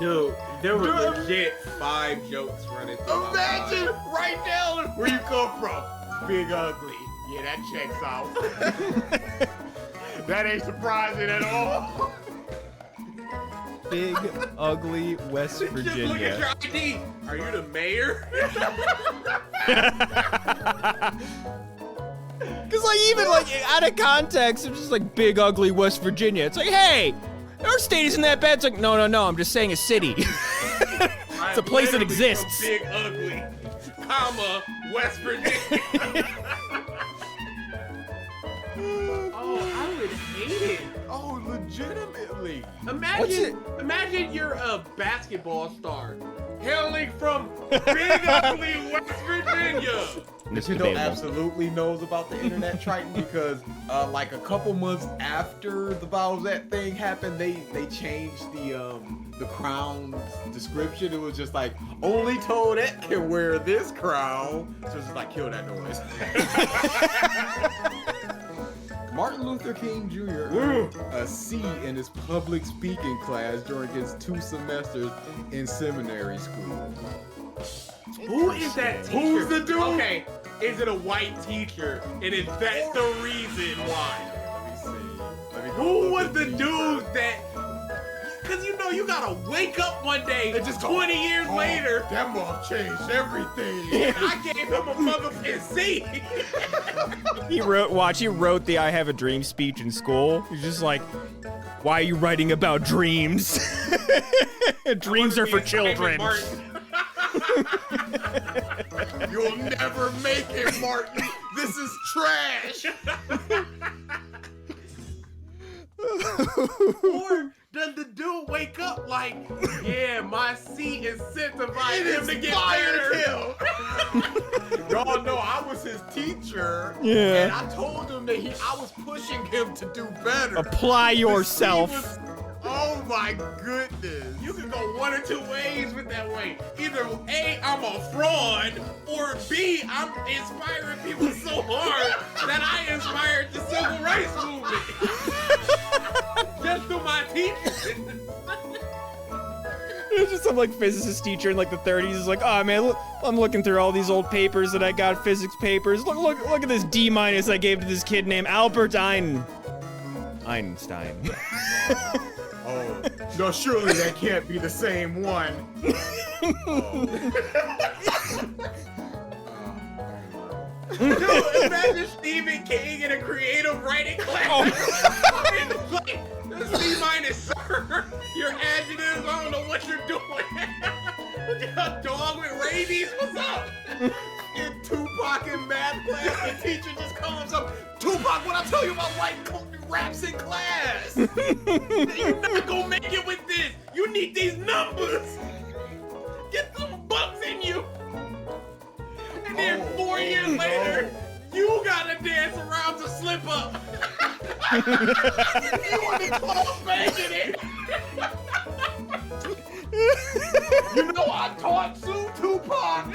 Dude, there were legit 5 jokes running through Imagine my mind. right down where you come from. Big Ugly. Yeah, that checks out. That ain't surprising at all. Big Ugly West Just look at Virginia. your ID. Are you the mayor? Because like even like out of context, it's just like Big Ugly West Virginia. It's like, hey, our state isn't that bad. It's like, no, I'm just saying a city. It's a place that exists. Big Ugly, comma, West Virginia. Oh, I would hate it. Oh, legitimately. Imagine you're a basketball star hailing from Big Ugly, West Virginia. It's Nintendo debatable. absolutely knows about the internet Triton because like a couple months after the Bowsette thing happened, they changed the crown's description. It was just like, only Toadette can wear this crown. So it's just like, kill that noise. Martin Luther King Jr. earned a C in his public speaking class during his 2 semesters in seminary school. Who is that teacher? Who's the dude? Okay, is it a white teacher? And is that the reason why? Let me see. Let me go Who look was at the these, dude that? Cause you know you gotta wake up one day, It just 20 years later, That move changed everything. and I gave him a motherfucking C. He wrote the I Have a Dream speech in school. He's just like, why are you writing about dreams? Dreams are for children. You'll never make it, Martin. This is trash. Or does the dude wake up like, yeah, my C incentivized him to get better? Y'all know I was his teacher. Yeah. And I told him that I was pushing him to do better. Apply He yourself. was- oh my goodness. You can go one or 2 ways with that way. Either A, I'm a fraud, or B, I'm inspiring people so hard that I inspired the civil rights movement. Just through my teaching. It's just some like physicist teacher in like the 30s is like, oh man, look, I'm looking through all these old papers that I got, physics papers. Look at this D- I gave to this kid named Albert Einstein. Oh, no, surely that can't be the same one. Dude, imagine Stephen King in a creative writing class. And it's like, C minus, sir. Your adjectives, I don't know what you're doing. A dog with rabies, what's up? In Tupac in math class, the teacher just comes up, Tupac, what I tell you about writing raps in class? You're not gonna make it with this. You need these numbers. Get some bucks in you. And then 4 years later, you gotta dance around to slip up. You want to club banging it. You know I taught Sue Tupac.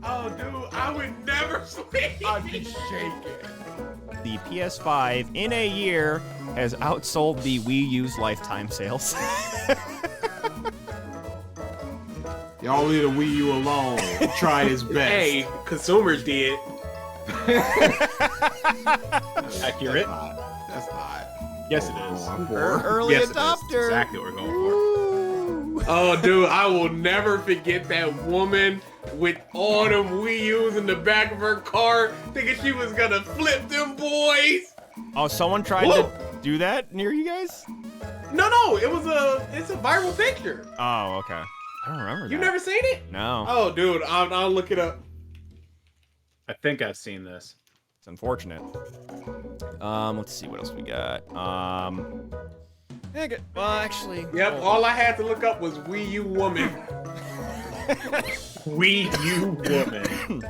Oh, dude, I would never sleep. I'd be shaking. The PS5 in a year has outsold the Wii U's lifetime sales. Y'all leave the Wii U alone. Try his best. Hey, consumers did. Accurate? That's not. Yes, it is. Going for. Early Yes, it is. adopter. Exactly what we're going for. Oh, dude, I will never forget that woman with all them Wii U's in the back of her car, thinking she was gonna flip them boys. Oh, someone tried to do that near you guys? No, it's a viral picture. Oh, okay. I don't remember that. You never seen it? No. Oh, dude, I'll look it up. I think I've seen this. It's unfortunate. Let's see what else we got. Well, actually. Yep, all I had to look up was Wii U woman. Wii U woman.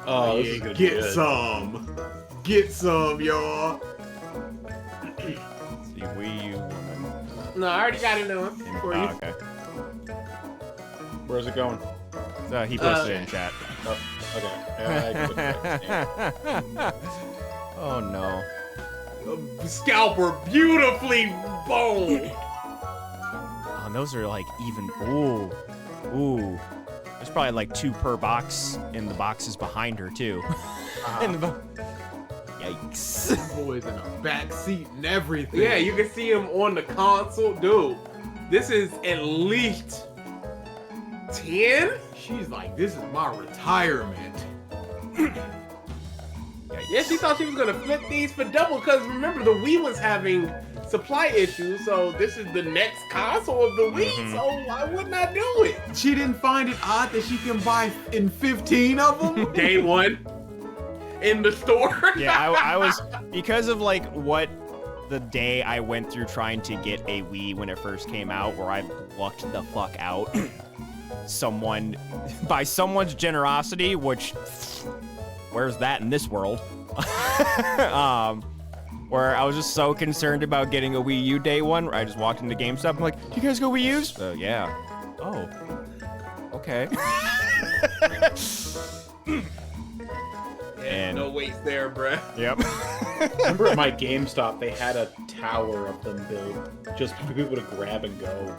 Oh, this is gonna be Get good. some. Get some, y'all. Let's see, Wii U woman. No, I already got it on for you. Okay. Where's it going? So he posted it in chat. Oh, okay. Yeah, I can look at it. Yeah. Oh no. scalper beautifully boned. Oh, and those are like even. Ooh. There's probably like 2 per box in the boxes behind her too. Yikes. That boy's in a back seat and everything. Yeah, you can see him on the console. Dude, this is at least 10? She's like, this is my retirement. Yeah, she thought she was gonna flip these for double, because remember, the Wii was having supply issues, so this is the next console of the Wii, so why wouldn't I do it? She didn't find it odd that she can buy in 15 of them? Day one in the store. Yeah, I was, because of like what the day I went through trying to get a Wii when it first came out, where I lucked the fuck out. By someone's generosity, which, where's that in this world? Where I was just so concerned about getting a Wii U day one, where I just walked into GameStop, I'm like, do you guys go Wii U's? Yeah. Oh. Okay. And no waste there, bruh. Yep. Remember at my GameStop, they had a tower of them built just for people to grab and go.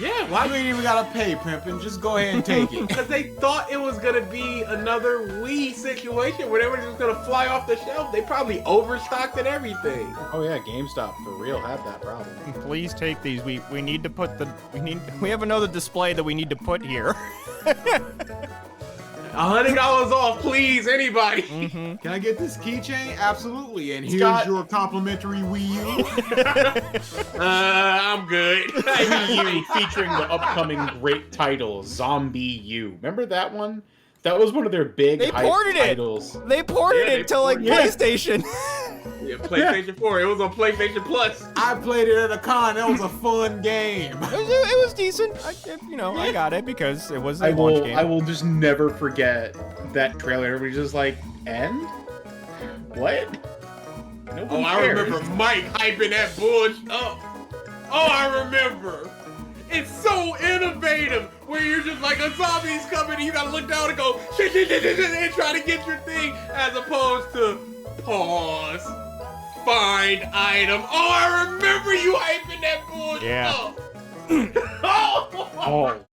Yeah, why? You ain't even gotta pay, Pimpin'. Just go ahead and take it. Because they thought it was gonna be another Wii situation where they were just gonna fly off the shelf. They probably overstocked and everything. Oh yeah, GameStop for real had that problem. Please take these. We need to put we have another display that we need to put here. $100 off, please, anybody. Can I get this keychain? Absolutely. And here's Scott. your complimentary Wii U. I'm good. Wii U featuring the upcoming great title, Zombie U. Remember that one? That was one of their big They hype ported it. titles. They ported Yeah, they it to like ported it. PlayStation. Yeah, PlayStation 4. It was on PlayStation Plus. I played it at a con. That was a fun game. It was decent. I got it because it was a I launch game. will just never forget that trailer. Everybody's just like, end? What? Nobody Oh, I cares. remember Mike hyping that bullshit up. Oh, I remember. It's so innovative where you're just like, a zombie's coming and you gotta look down and go shit, and try to get your thing, as opposed to pause, find item. Oh, I remember you hyping that bullshit Yeah. up. Oh.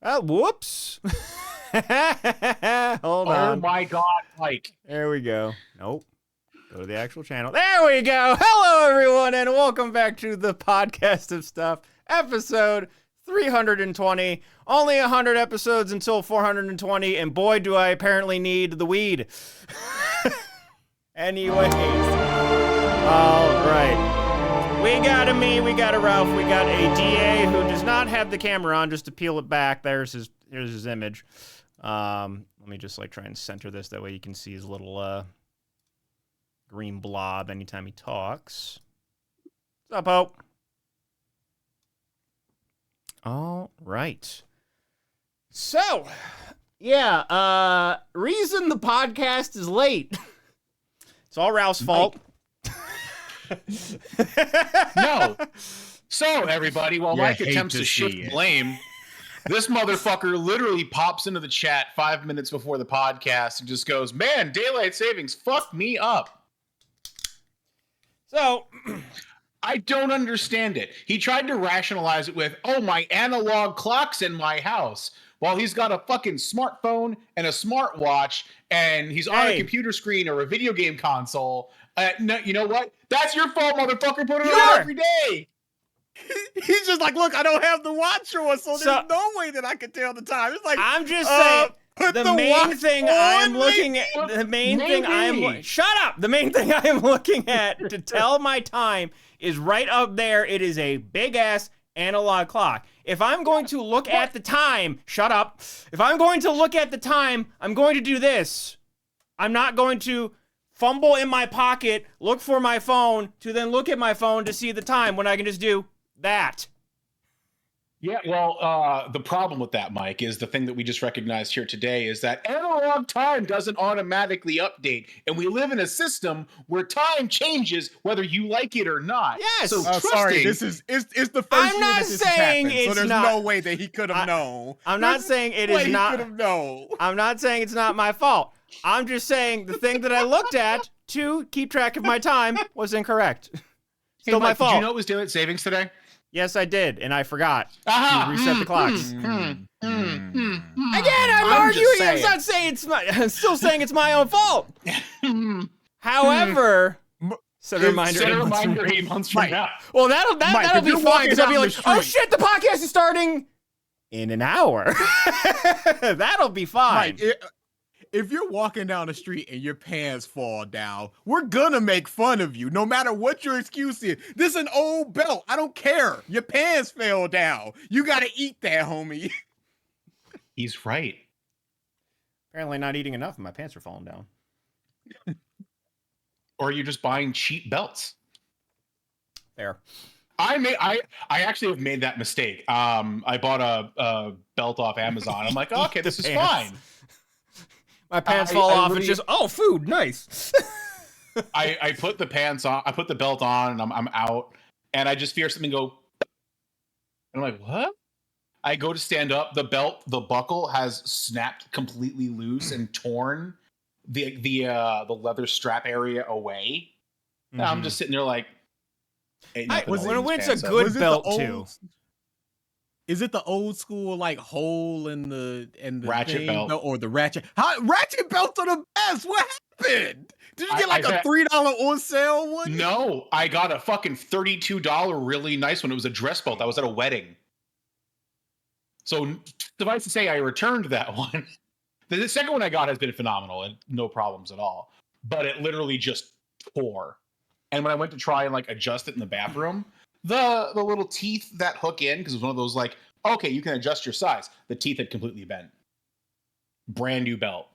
Oh. Whoops. Hold Oh on. my god, Mike. There we go. Nope. Go to the actual channel. There we go. Hello, everyone, and welcome back to the Podcast of Stuff, episode 320. Only 100 episodes until 420, and boy, do I apparently need the weed. Anyways. All right. We got a me, we got a Ralph, we got a DA who does not have the camera on, just to peel it back. Here's his image. Let me just like try and center this, that way you can see his little green blob anytime he talks. What's up, Hope? All right. So, yeah, reason the podcast is late. It's all Ralph's fault. No. So, everybody, while You Mike hate attempts to to see shift it. blame, this motherfucker literally pops into the chat 5 minutes before the podcast and just goes, man, daylight savings fucked me up. So, I don't understand it. He tried to rationalize it with, oh, my analog clock's in my house, while he's got a fucking smartphone and a smartwatch, and he's on a Hey. computer screen or a video game console. No, you know what? That's your fault, motherfucker. Put it Sure. on every day. He's just like, look, I don't have the watch on, so So- there's no way that I can tell the time. It's like, I'm just saying, put the the main watch thing on I'm me. looking at, the main thing I am, Maybe. shut up! The main thing I am looking at to tell my time is right up there. It is a big-ass analog clock. If I'm going to look at the time, shut up. If I'm going to look at the time, I'm going to do this. I'm not going to fumble in my pocket, look for my phone, to then look at my phone to see the time when I can just do that. Yeah, well, the problem with that, Mike, is the thing that we just recognized here today is that analog time doesn't automatically update, and we live in a system where time changes whether you like it or not. Yes. So Sorry, trusting- it's the first I'm year not that this has saying happened, so it's there's not- no way that he could have known. I'm not saying it Way is he not. could have known. I'm not saying it's not my fault. I'm just saying the thing that I looked at to keep track of my time was incorrect. Hey, Still my Mike, fault. did you know it was daylight savings today? Yes, I did, and I forgot Aha! to reset the clocks. Again, Again, I'm I'm arguing. just I'm saying. not saying it's my. I'm still saying it's my own fault. However, set a reminder. Set a 8 months from- reminder 8 months from Mike. now. Well, that'll Mike, if be you're fine walking because I'll be down like, the oh street- shit, the podcast is starting in an hour. That'll be fine. Mike, if you're walking down the street and your pants fall down, we're gonna make fun of you, no matter what your excuse is. This is an old belt. I don't care. Your pants fell down. You gotta eat that, homie. He's right. Apparently, not eating enough, and my pants are falling down. Or you're just buying cheap belts. There. I actually have made that mistake. I bought a belt off Amazon. I'm like, okay, this is pants. fine. My pants I- fall I off. literally- It's just, oh, food, nice. I put the pants on. I put the belt on, and I'm out. And I just hear something go. And I'm like, what? I go to stand up. The buckle has snapped completely loose and torn the leather strap area away. And I'm just sitting there like, ain't nothing when holding these it's a pants up. good Was it the belt old- too. Is it the old school like hole in the Ratchet thing, belt. or the ratchet? Ratchet belts are the best. What happened? Did you get like I a bet- $3 on sale one? No, I got a fucking $32 really nice one. It was a dress belt. I was at a wedding. So suffice to say, I returned that one. The second one I got has been phenomenal and no problems at all. But it literally just tore. And when I went to try and like adjust it in the bathroom, the little teeth that hook in, because it was one of those like, okay, you can adjust your size. The teeth had completely bent. Brand new belt.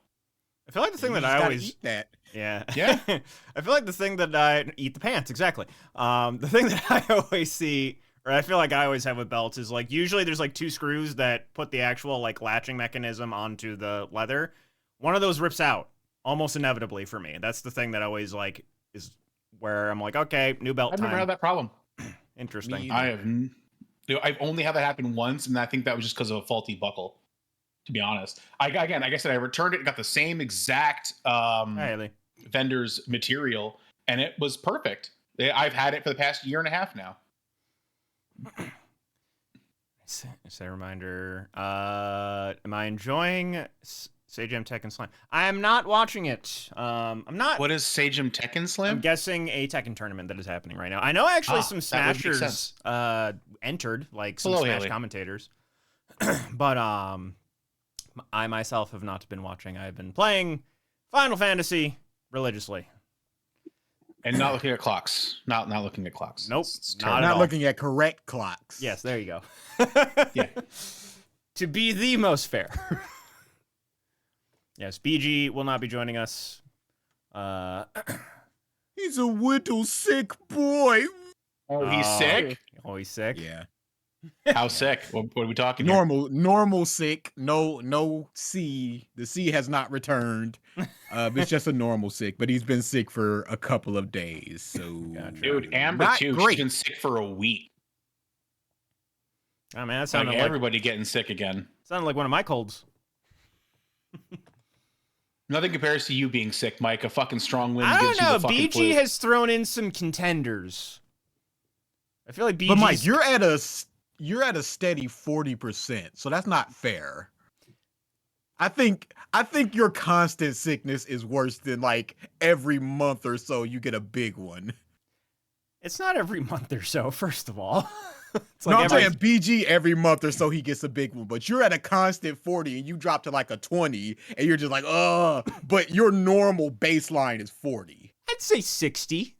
I feel like the thing You that just I gotta always eat that. Yeah. Yeah. I feel like the thing that I eat the pants, exactly. The thing that I always see, or I feel like I always have with belts, is like usually there's like 2 screws that put the actual like latching mechanism onto the leather. One of those rips out almost inevitably for me. That's the thing that always like is where I'm like, okay, new belt I've time. never had that problem. Interesting. Me I've only had that happen once, and I think that was just because of a faulty buckle. To be honest, like I said, I returned it, got the same exact Hi, Haley. vendor's material, and it was perfect. I've had it for the past year and a half now. Set a reminder. Am I enjoying Sagem Tekken Slam? I am not watching it. I'm not. What is Sagem Tekken I'm Slam? guessing a Tekken tournament that is happening right now. I know actually some that would make Smashers entered, like some Hello, Smash Haley. commentators. But I myself have not been watching. I've been playing Final Fantasy religiously. And not looking at clocks. Not looking at clocks. Nope, It's not terrible. at Not all. looking at correct clocks. Yes, there you go. Yeah. To be the most fair. Yes, BG will not be joining us. He's a little sick boy. Oh, he's sick. Oh, he's sick. Yeah. How sick? What are we talking here? Normal sick. No C. The C has not returned. It's just a normal sick, but he's been sick for a couple of days. So Gotcha. Dude, Amber Not too. great. She's been sick for a week. Oh man, that Like sounded like everybody getting sick again. one of my colds. Nothing compares to you being sick, Mike. A fucking strong wind I gives don't know. you the fucking BG flu. has thrown in some contenders. I feel like BG. But Mike, you're at a steady 40%, so that's not fair. I think your constant sickness is worse than like every month or so you get a big one. It's not every month or so. First of all, it's No, I'm every- saying BG every month or so he gets a big one, but you're at a constant 40 and you drop to like a 20 and you're just like, but your normal baseline is 40. I'd say 60.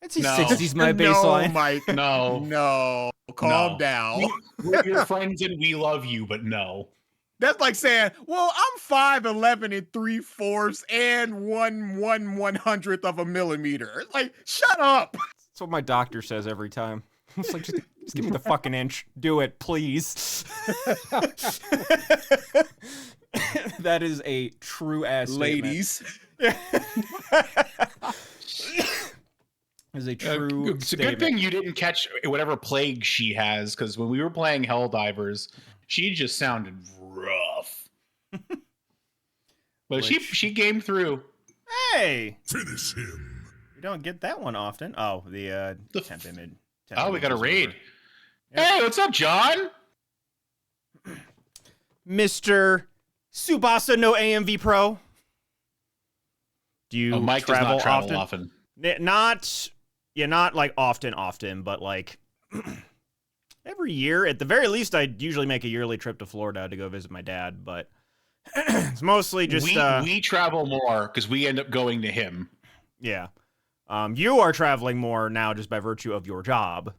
I'd say No. 60's my No, baseline. Mike. No. No. Calm No. down. We're your friends and we love you, but no. That's like saying, well, I'm 5'11" and 3/4 and 1/100th of a millimeter. It's like, shut up. That's what my doctor says every time. It's like, just give me the fucking inch. Do it, please. That is a true ass Ladies. Is a true It's a statement. good thing you didn't catch whatever plague she has, because when we were playing Helldivers, she just sounded rough. But she came through. Hey! Finish him. We don't get that one often. Oh, the temp image. Oh, we got a is raid. over. Yep. Hey, what's up, John? Mr. Subasa no AMV Pro. Do you Mike travel, does not travel often. Not like often, but like every year. At the very least, I usually make a yearly trip to Florida to go visit my dad, but it's mostly just we travel more because we end up going to him. yeah. You are traveling more now just by virtue of your job.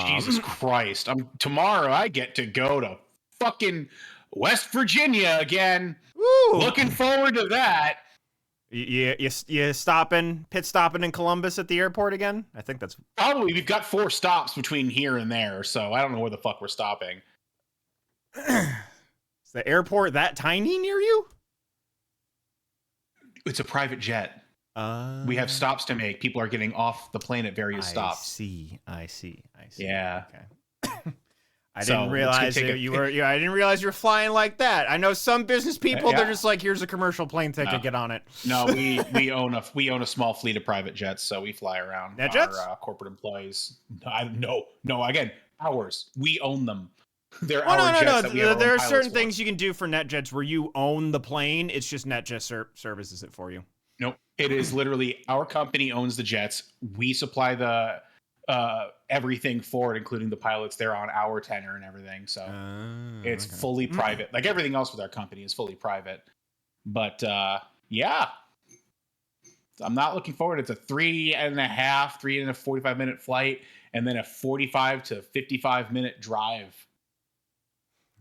Jesus Christ. Tomorrow I get to go to fucking West Virginia again. Woo! Looking forward to that. You pit stopping in Columbus at the airport again? I think that's Probably. We've got 4 stops between here and there, so I don't know where the fuck we're stopping. Is the airport that tiny near you? It's a private jet. We have stops to make. People are getting off the plane at various stops. I see. Yeah. Okay. I So, didn't realize it's gonna take you were. I didn't realize you were flying like that. I know some business people. Yeah. They're just like, here's a commercial plane ticket. No. Get on it. No, we own a small fleet of private jets, so we fly around. Net jets? Our corporate employees. No. Again, ours. We own them. They're Well, our jets no. that we have our There own are pilots certain for. things you can do for NetJets where you own the plane. It's just NetJet services it for you. Nope. It is literally our company owns the jets. We supply the everything for it, including the pilots. They're on our tenor and everything. So it's fully private. Like everything else with our company is fully private. But yeah. I'm not looking forward. It's a 3 and a 45-minute flight, and then a 45 to 55-minute drive.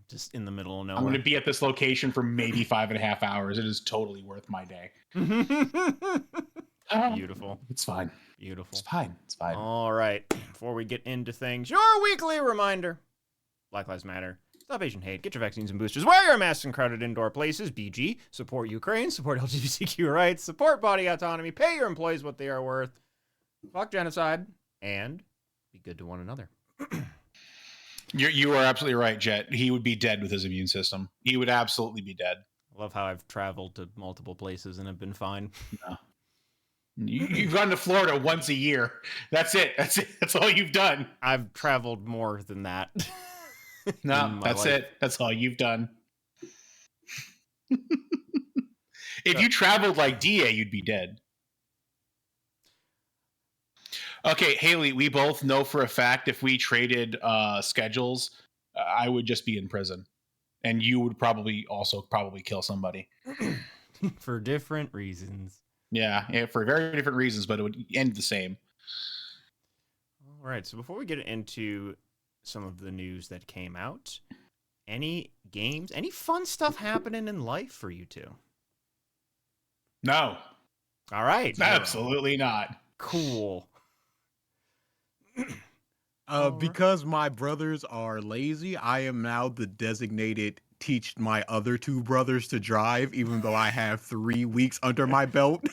Just in the middle of nowhere. I'm going to be at this location for maybe 5.5 hours. It is totally worth my day. Beautiful. It's fine. Beautiful. It's fine. It's fine. All right. Before we get into things, your weekly reminder: Black Lives Matter. Stop Asian hate. Get your vaccines and boosters. Wear your masks in crowded indoor places. BG. Support Ukraine. Support LGBTQ rights. Support body autonomy. Pay your employees what they are worth. Fuck genocide. And be good to one another. You are absolutely right, Jet. He would be dead with his immune system. He would absolutely be dead. I love how I've traveled to multiple places and have been fine. No. You've gone to Florida once a year. That's it. That's all you've done. I've traveled more than that. No, that's it. That's all you've done. If you traveled like DA, you'd be dead. Okay, Haley, we both know for a fact if we traded schedules, I would just be in prison. And you would probably kill somebody. For different reasons. Yeah, for very different reasons, but it would end the same. All right, so before we get into some of the news that came out, any games, any fun stuff happening in life for you two? No, All right. absolutely not. Cool. Because my brothers are lazy, I am now the designated teach my other 2 brothers to drive, even though I have 3 weeks under my belt.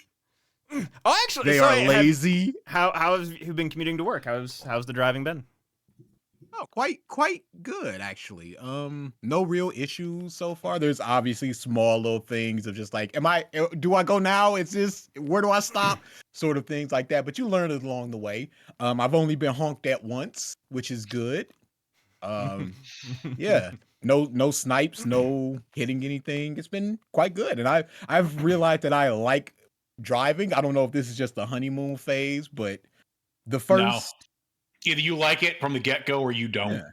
Oh, actually, They are lazy. How have you been commuting to work? How's the driving been? Oh, quite good actually. No real issues so far. There's obviously small little things of just like, do I go now? Where do I stop? Sort of things like that. But you learn it along the way. I've only been honked at once, which is good. Yeah. No snipes, no hitting anything. It's been quite good. And I've realized that I like driving. I don't know if this is just the honeymoon phase, but the first Either you like it from the get-go or you don't. Yeah.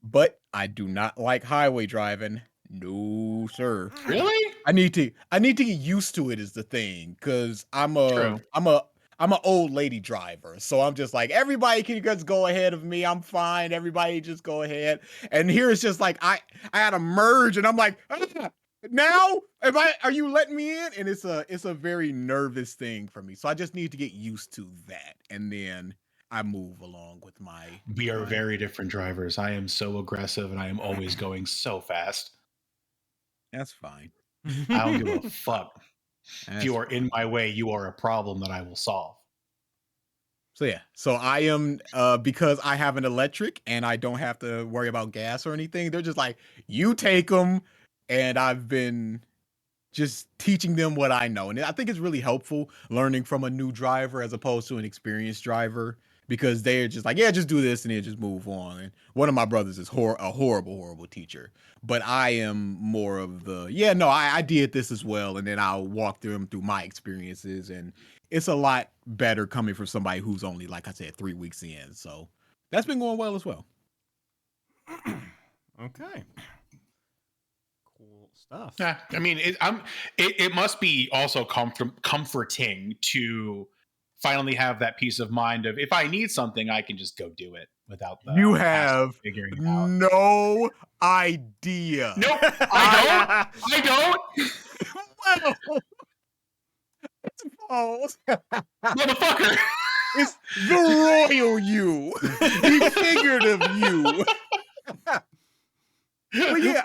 But I do not like highway driving. No, sir. Really? I need to get used to it is the thing, because I'm an old lady driver. So I'm just like, everybody can just go ahead of me. I'm fine. Everybody just go ahead. And here it's just like I had to merge and I'm like, now are you letting me in? And it's a very nervous thing for me. So I just need to get used to that. And then I move along with my. We are very different drivers. I am so aggressive and I am always going so fast. That's fine. I don't give a fuck. If That's you are in my way, you are a problem that I will solve. So yeah, so I am because I have an electric and I don't have to worry about gas or anything. They're just like, you take them, and I've been just teaching them what I know, and I think it's really helpful learning from a new driver as opposed to an experienced driver because they're just like, yeah, just do this and then just move on. And one of my brothers is a horrible teacher, but I am more of the I did this as well, and then I'll walk them through my experiences and. It's a lot better coming from somebody who's only, like I said, 3 weeks in. So that's been going well as well. Okay. Cool stuff. Yeah, I mean, it must be also comforting to finally have that peace of mind of if I need something, I can just go do it without the You have figuring it out. no idea. Nope, I don't. Well, it's Motherfucker. It's the royal you, the figurative you. But yeah,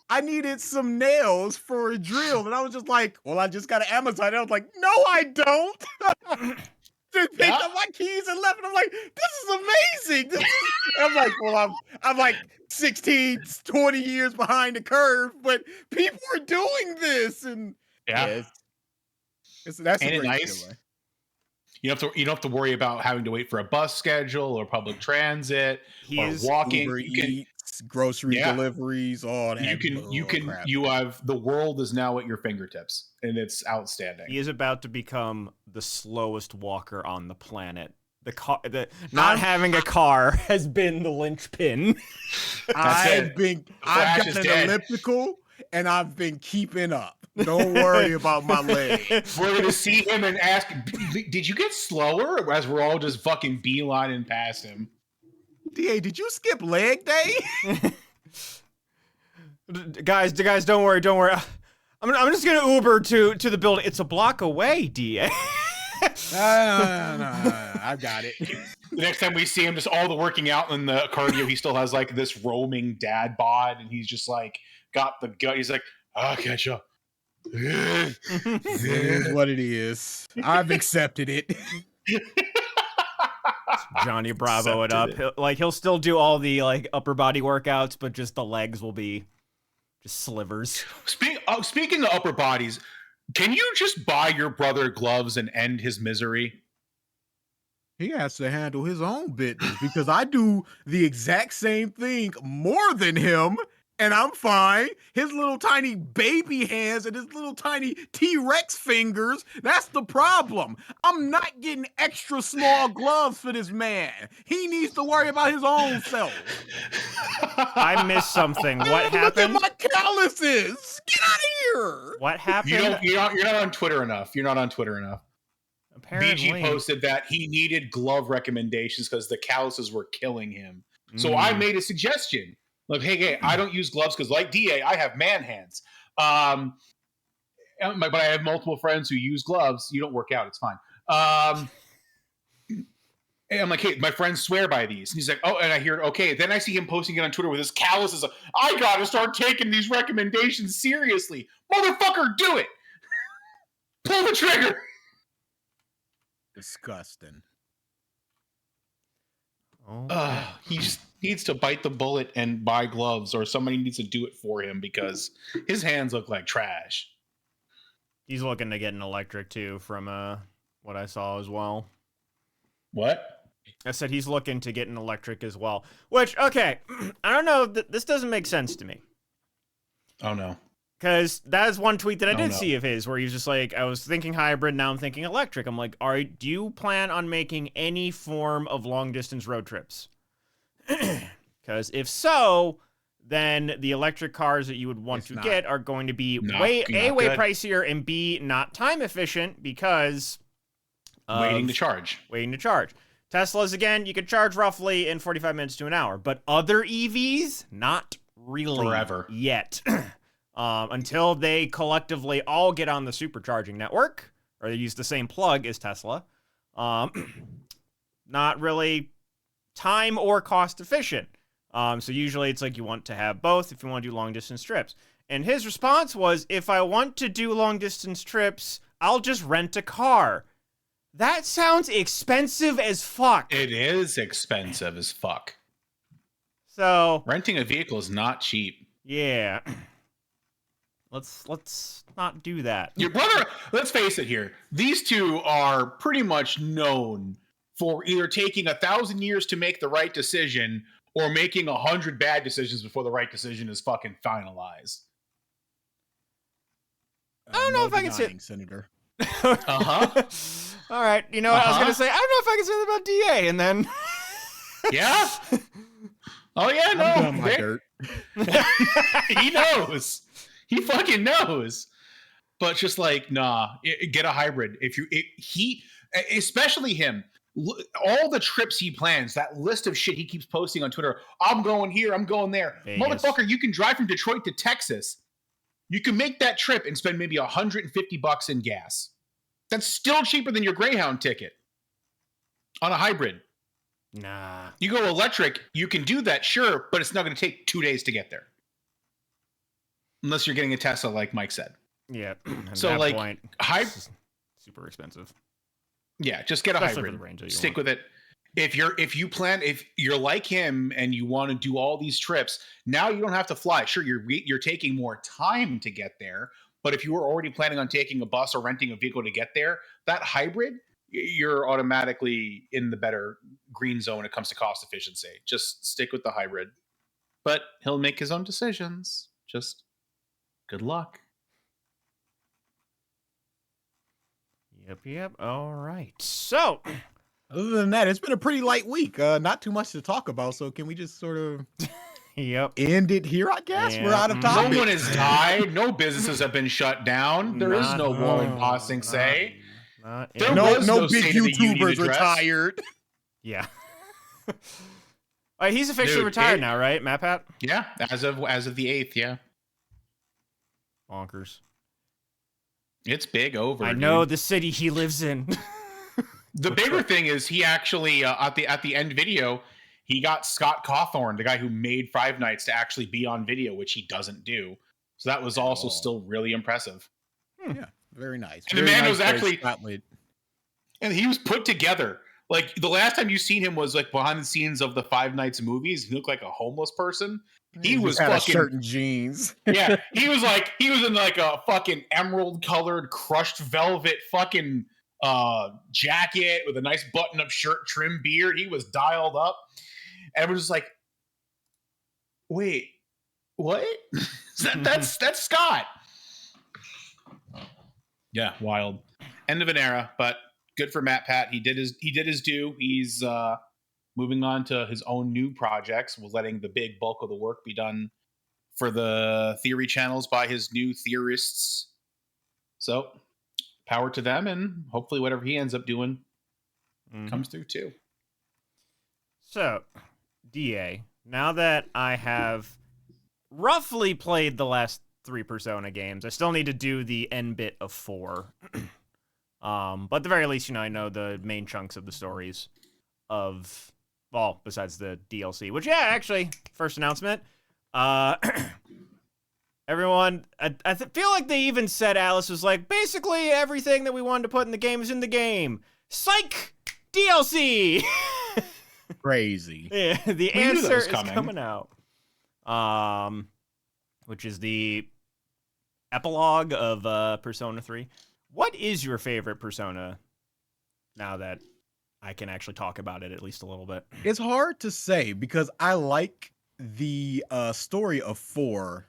I needed some nails for a drill, and I was just like, well, I just got an Amazon. And I was like, no, I don't. Just picked up my keys and left, and I'm like, this is amazing. I'm like, well, I'm like 16, 20 years behind the curve, but people are doing this, and Yeah. That's Ain't a it great nice? skill, right? You don't have to worry about having to wait for a bus schedule or public transit or walking. Uber You can Eats, grocery deliveries, all that. Crap. you have the world is now at your fingertips, and it's outstanding. He is about to become the slowest walker on the planet. Not having a car has been the linchpin. I've got is an dead. elliptical, and I've been keeping up. Don't worry about my leg. We're gonna see him and ask, "Did you get slower?" As we're all just fucking beelining past him. DA, did you skip leg day? Guys, don't worry. I'm just gonna Uber to the building. It's a block away, DA. No, I got it. The next time we see him, just all the working out and the cardio, he still has like this roaming dad bod, and he's just like got the gut. He's like, "I'll catch up." It is what it is. I've accepted it. Johnny Bravo it up. He'll still do all the like upper body workouts, but just the legs will be just slivers. Speaking of upper bodies, can you just buy your brother gloves and end his misery? He has to handle his own business because I do the exact same thing more than him, and I'm fine. His little tiny baby hands and his little tiny T-Rex fingers, that's the problem. I'm not getting extra small gloves for this man. He needs to worry about his own self. I missed something. What happened? Look at my calluses. Get out of here. What happened? You're not on Twitter enough. You're not on Twitter enough. Apparently. BG posted that he needed glove recommendations because the calluses were killing him. So I made a suggestion. Like, hey, I don't use gloves because, like DA, I have man hands. But I have multiple friends who use gloves. You don't work out; it's fine. And I'm like, hey, my friends swear by these. And he's like, oh, and I hear, okay. Then I see him posting it on Twitter with his calluses. I gotta start taking these recommendations seriously, motherfucker. Do it. Pull the trigger. Disgusting. He just needs to bite the bullet and buy gloves, or somebody needs to do it for him because his hands look like trash. He's looking to get an electric too, from what I saw as well. What? I said he's looking to get an electric as well. Which, okay, I don't know. This doesn't make sense to me. Oh no. Because that is one tweet that I did no. see of his, where he's just like, I was thinking hybrid, now I'm thinking electric. I'm like, do you plan on making any form of long distance road trips? Because if so, then the electric cars that you would want to get are going to be way pricier, and B, not time efficient because waiting to charge. Teslas, again, you can charge roughly in 45 minutes to an hour, but other EVs, not really forever yet. Until they collectively all get on the supercharging network, or they use the same plug as Tesla. not really time or cost efficient. So usually it's like you want to have both if you want to do long distance trips. And his response was, if I want to do long distance trips, I'll just rent a car. That sounds expensive as fuck. It is expensive as fuck. So Renting a vehicle is not cheap. yeah. Let's not do that. Your brother, let's face it here. These two are pretty much known for either taking 1,000 years to make the right decision or making 100 bad decisions before the right decision is fucking finalized. I don't know if I can say- denying, Senator. Uh-huh. All right, you know what I was Uh-huh. gonna say? I don't know if I can say that about DA, and then Yeah? Oh, yeah, I'm done no. my There- dirt. He knows. He fucking knows. But just like, nah, get a hybrid. Especially him, all the trips he plans, that list of shit he keeps posting on Twitter. I'm going here, I'm going there. Vegas. Motherfucker, you can drive from Detroit to Texas. You can make that trip and spend maybe $150 in gas. That's still cheaper than your Greyhound ticket on a hybrid. nah. You go electric, you can do that, sure, but it's not going to take 2 days to get there. Unless you're getting a Tesla, like Mike said. Yeah. At So, that like, point, Hy- it's super expensive. Yeah, just get a Especially for hybrid. the range that you Stick want. with it. If you're like him and you want to do all these trips, now you don't have to fly. Sure, you're taking more time to get there, but if you were already planning on taking a bus or renting a vehicle to get there, that hybrid, you're automatically in the better green zone when it comes to cost efficiency. Just stick with the hybrid. But he'll make his own decisions. Just good luck. Yep. All right. So, Other than that, it's been a pretty light week. Not too much to talk about. So can we just sort of yep. end it here? I guess Yeah. we're out of No topic. No one has died. No businesses have been shut down. There is no war in Ba Sing Se. Not There in- No, was no no big State of the Union YouTubers address. retired. Yeah. He's officially Dude, retired now, right, Matt Pat? Yeah, as of the 8th, yeah. Bonkers. It's big over. I dude. know the city he lives in. The bigger thing is he actually at the end video, he got Scott Cawthorn, the guy who made Five Nights, to actually be on video, which he doesn't do. So that was also still really impressive. Yeah, very nice. And the Very man nice was for actually- Scotland. And he was put together. Like the last time you seen him was like behind the scenes of the Five Nights movies. He looked like a homeless person. He just was had a fucking shirt and jeans. yeah, he was in like a fucking emerald colored crushed velvet fucking jacket with a nice button up shirt, trim beard. He was dialed up. And we're just like, wait, what? that's Scott. Yeah, wild. End of an era, but good for Matt Pat. He did his due. He's moving on to his own new projects, was letting the big bulk of the work be done for the theory channels by his new theorists. So, power to them, and hopefully whatever he ends up doing comes through too. So, DA, now that I have roughly played the last 3 Persona games, I still need to do the end bit of 4. But at the very least, I know the main chunks of the stories of, well, besides the DLC, which, yeah, actually, first announcement. Everyone, I feel like they even said Alice was like, basically everything that we wanted to put in the game is in the game. Psych! DLC! Crazy. Yeah, the We knew that answer was is coming. coming out. Which is the epilogue of Persona 3. What is your favorite Persona now that I can actually talk about it at least a little bit? It's hard to say because I like the story of 4,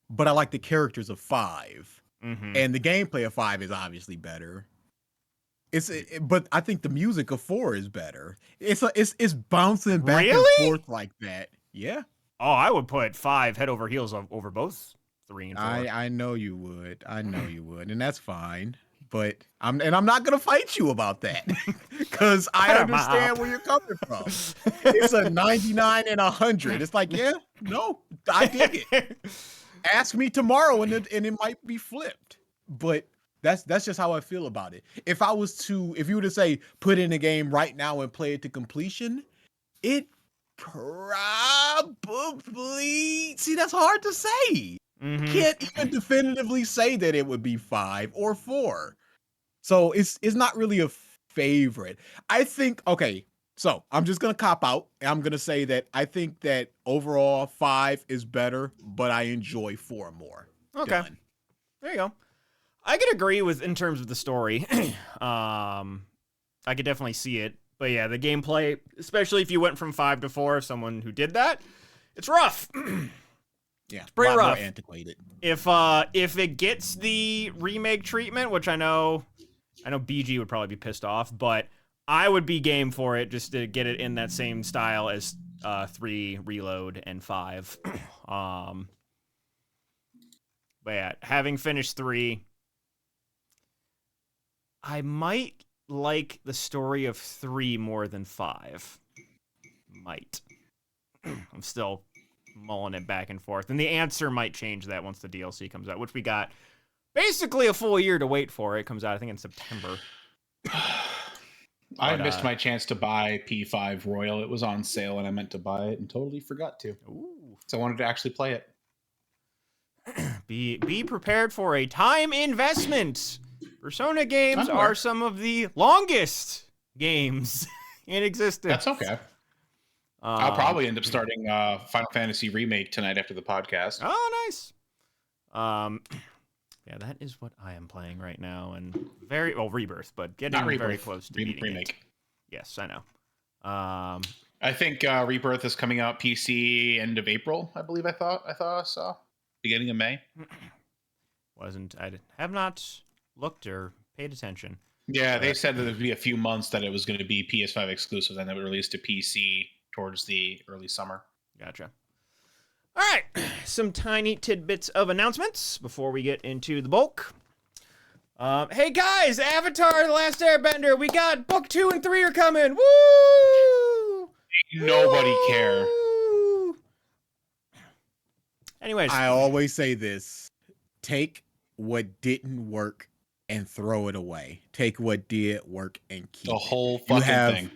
but I like the characters of 5. Mm-hmm. And the gameplay of 5 is obviously better. But I think the music of 4 is better. It's bouncing back Really? and forth like that. Yeah, Oh, I would put 5 head over heels over both 3 and 4. I know you would. I know you would, and that's fine. But I'm not gonna fight you about that because I Cut 'em understand out. where you're coming from. It's a 99 and 100. It's like, yeah, no, I dig it. Ask me tomorrow, and it might be flipped. But That's just how I feel about it. If you were to say put in a game right now and play it to completion, it probably that's hard to say. Mhm. Can't even definitively say that it would be 5 or 4. So it's not really a favorite. I think so I'm just gonna cop out. And I'm gonna say that I think that overall 5 is better, but I enjoy 4 more. Okay. Done. There you go. I could agree with in terms of the story. I could definitely see it. But yeah, the gameplay, especially if you went from 5 to 4, someone who did that, it's rough. Yeah, it's pretty a lot rough. more antiquated. If it gets the remake treatment, which I know BG would probably be pissed off, but I would be game for it just to get it in that same style as 3 Reload and 5. But yeah, having finished 3, I might like the story of 3 more than 5. Might. I'm still mulling it back and forth. And the answer might change that once the DLC comes out, which we got basically a full year to wait for. It comes out, I think, in September. I missed my chance to buy P5 Royal. It was on sale and I meant to buy it and totally forgot to. Ooh. So I wanted to actually play it. Be prepared for a time investment. Persona games I'm aware. are some of the longest games in existence. That's okay. I'll probably end up starting Final Fantasy Remake tonight after the podcast. Oh, nice. Yeah, that is what I am playing right now, and Rebirth, but getting Not Rebirth, very close to beating Remake. it. Yes, I know. I think Rebirth is coming out PC end of April. I believe I saw beginning of May. I have not looked or paid attention. Yeah, they said that there'd be a few months that it was going to be PS5 exclusive, then it would release to PC towards the early summer. Gotcha. All right, some tiny tidbits of announcements before we get into the bulk. Hey guys, Avatar: The Last Airbender, we got book 2 and 3 are coming. Woo! Nobody care. Anyways, I always say this: take what didn't work and throw it away. Take what did work and keep The it. whole fucking thing.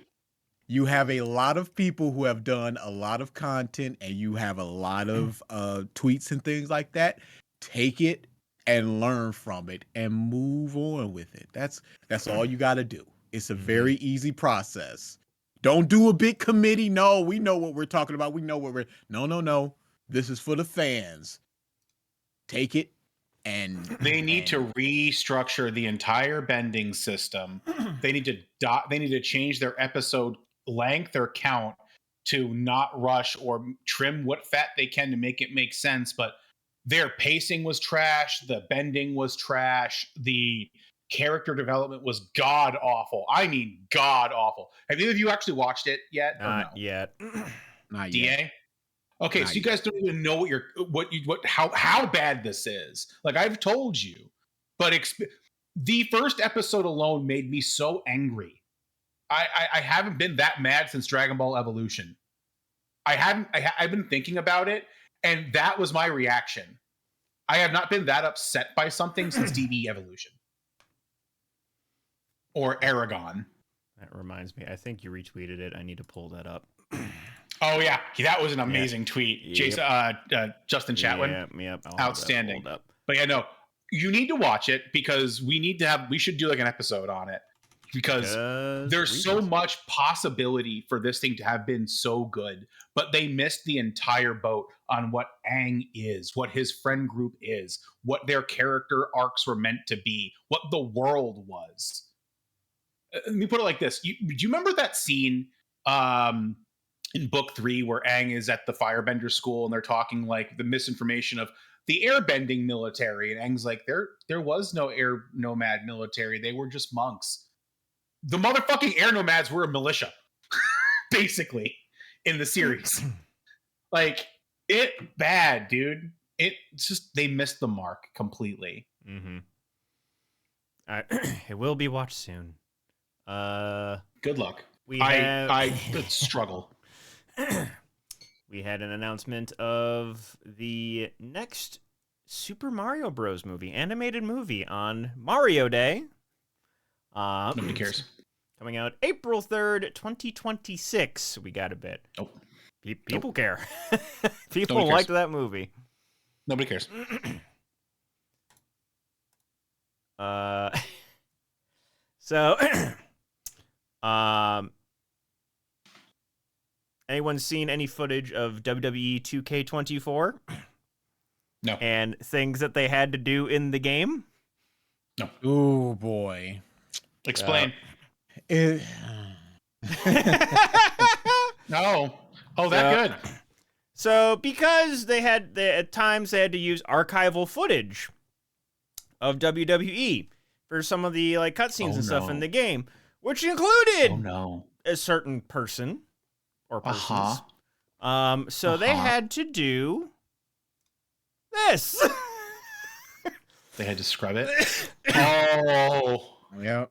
You have a lot of people who have done a lot of content, and you have a lot of tweets and things like that. Take it and learn from it and move on with it. That's all you got to do. It's a very easy process. Don't do a big committee. No, we know what we're talking about. We know what we're... No. This is for the fans. Take it and... They need to restructure the entire bending system. They need to change their episode length or count to not rush or trim what fat they can to make it make sense. But their pacing was trash. The bending was trash. The character development was god awful. I mean, god awful. Have either of you actually watched it yet? not yet. Not DA? yet. Okay, so you guys don't even know how bad this is. Like I've told you, but the first episode alone made me so angry. I haven't been that mad since Dragon Ball Evolution. I've been thinking about it, and that was my reaction. I have not been that upset by something since DB Evolution or Aragon. That reminds me. I think you retweeted it. I need to pull that up. Oh yeah, that was an amazing tweet. Yep. Jason, Justin Chatwin, Yep. outstanding. But yeah, no, you need to watch it because we should do like an episode on it because there's so much possibility for this thing to have been so good, but they missed the entire boat on what Aang is, what his friend group is, what their character arcs were meant to be, what the world was. Let me put it like this: do you remember that scene? In book 3 where Aang is at the firebender school and they're talking like the misinformation of the airbending military, and Aang's like, there was no air nomad military, they were just monks. The motherfucking air nomads were a militia basically in the series. Like it bad, dude. It's just they missed the mark completely. It will be watched soon. Good luck. I struggle. We had an announcement of the next Super Mario Bros. Movie, animated movie on Mario Day. Nobody cares. Coming out April 3rd, 2026. We got a bit. Nope. People care. People Nobody cares. liked that movie. Nobody cares. So, anyone seen any footage of WWE 2K24? No. And things that they had to do in the game? No. Oh boy. Explain. It- No. Oh, that good. So, because at times they had to use archival footage of WWE for some of the like cutscenes and stuff in the game, which included Oh no. a certain person or persons. Uh-huh. So they had to do this. They had to scrub it. Oh. Yeah.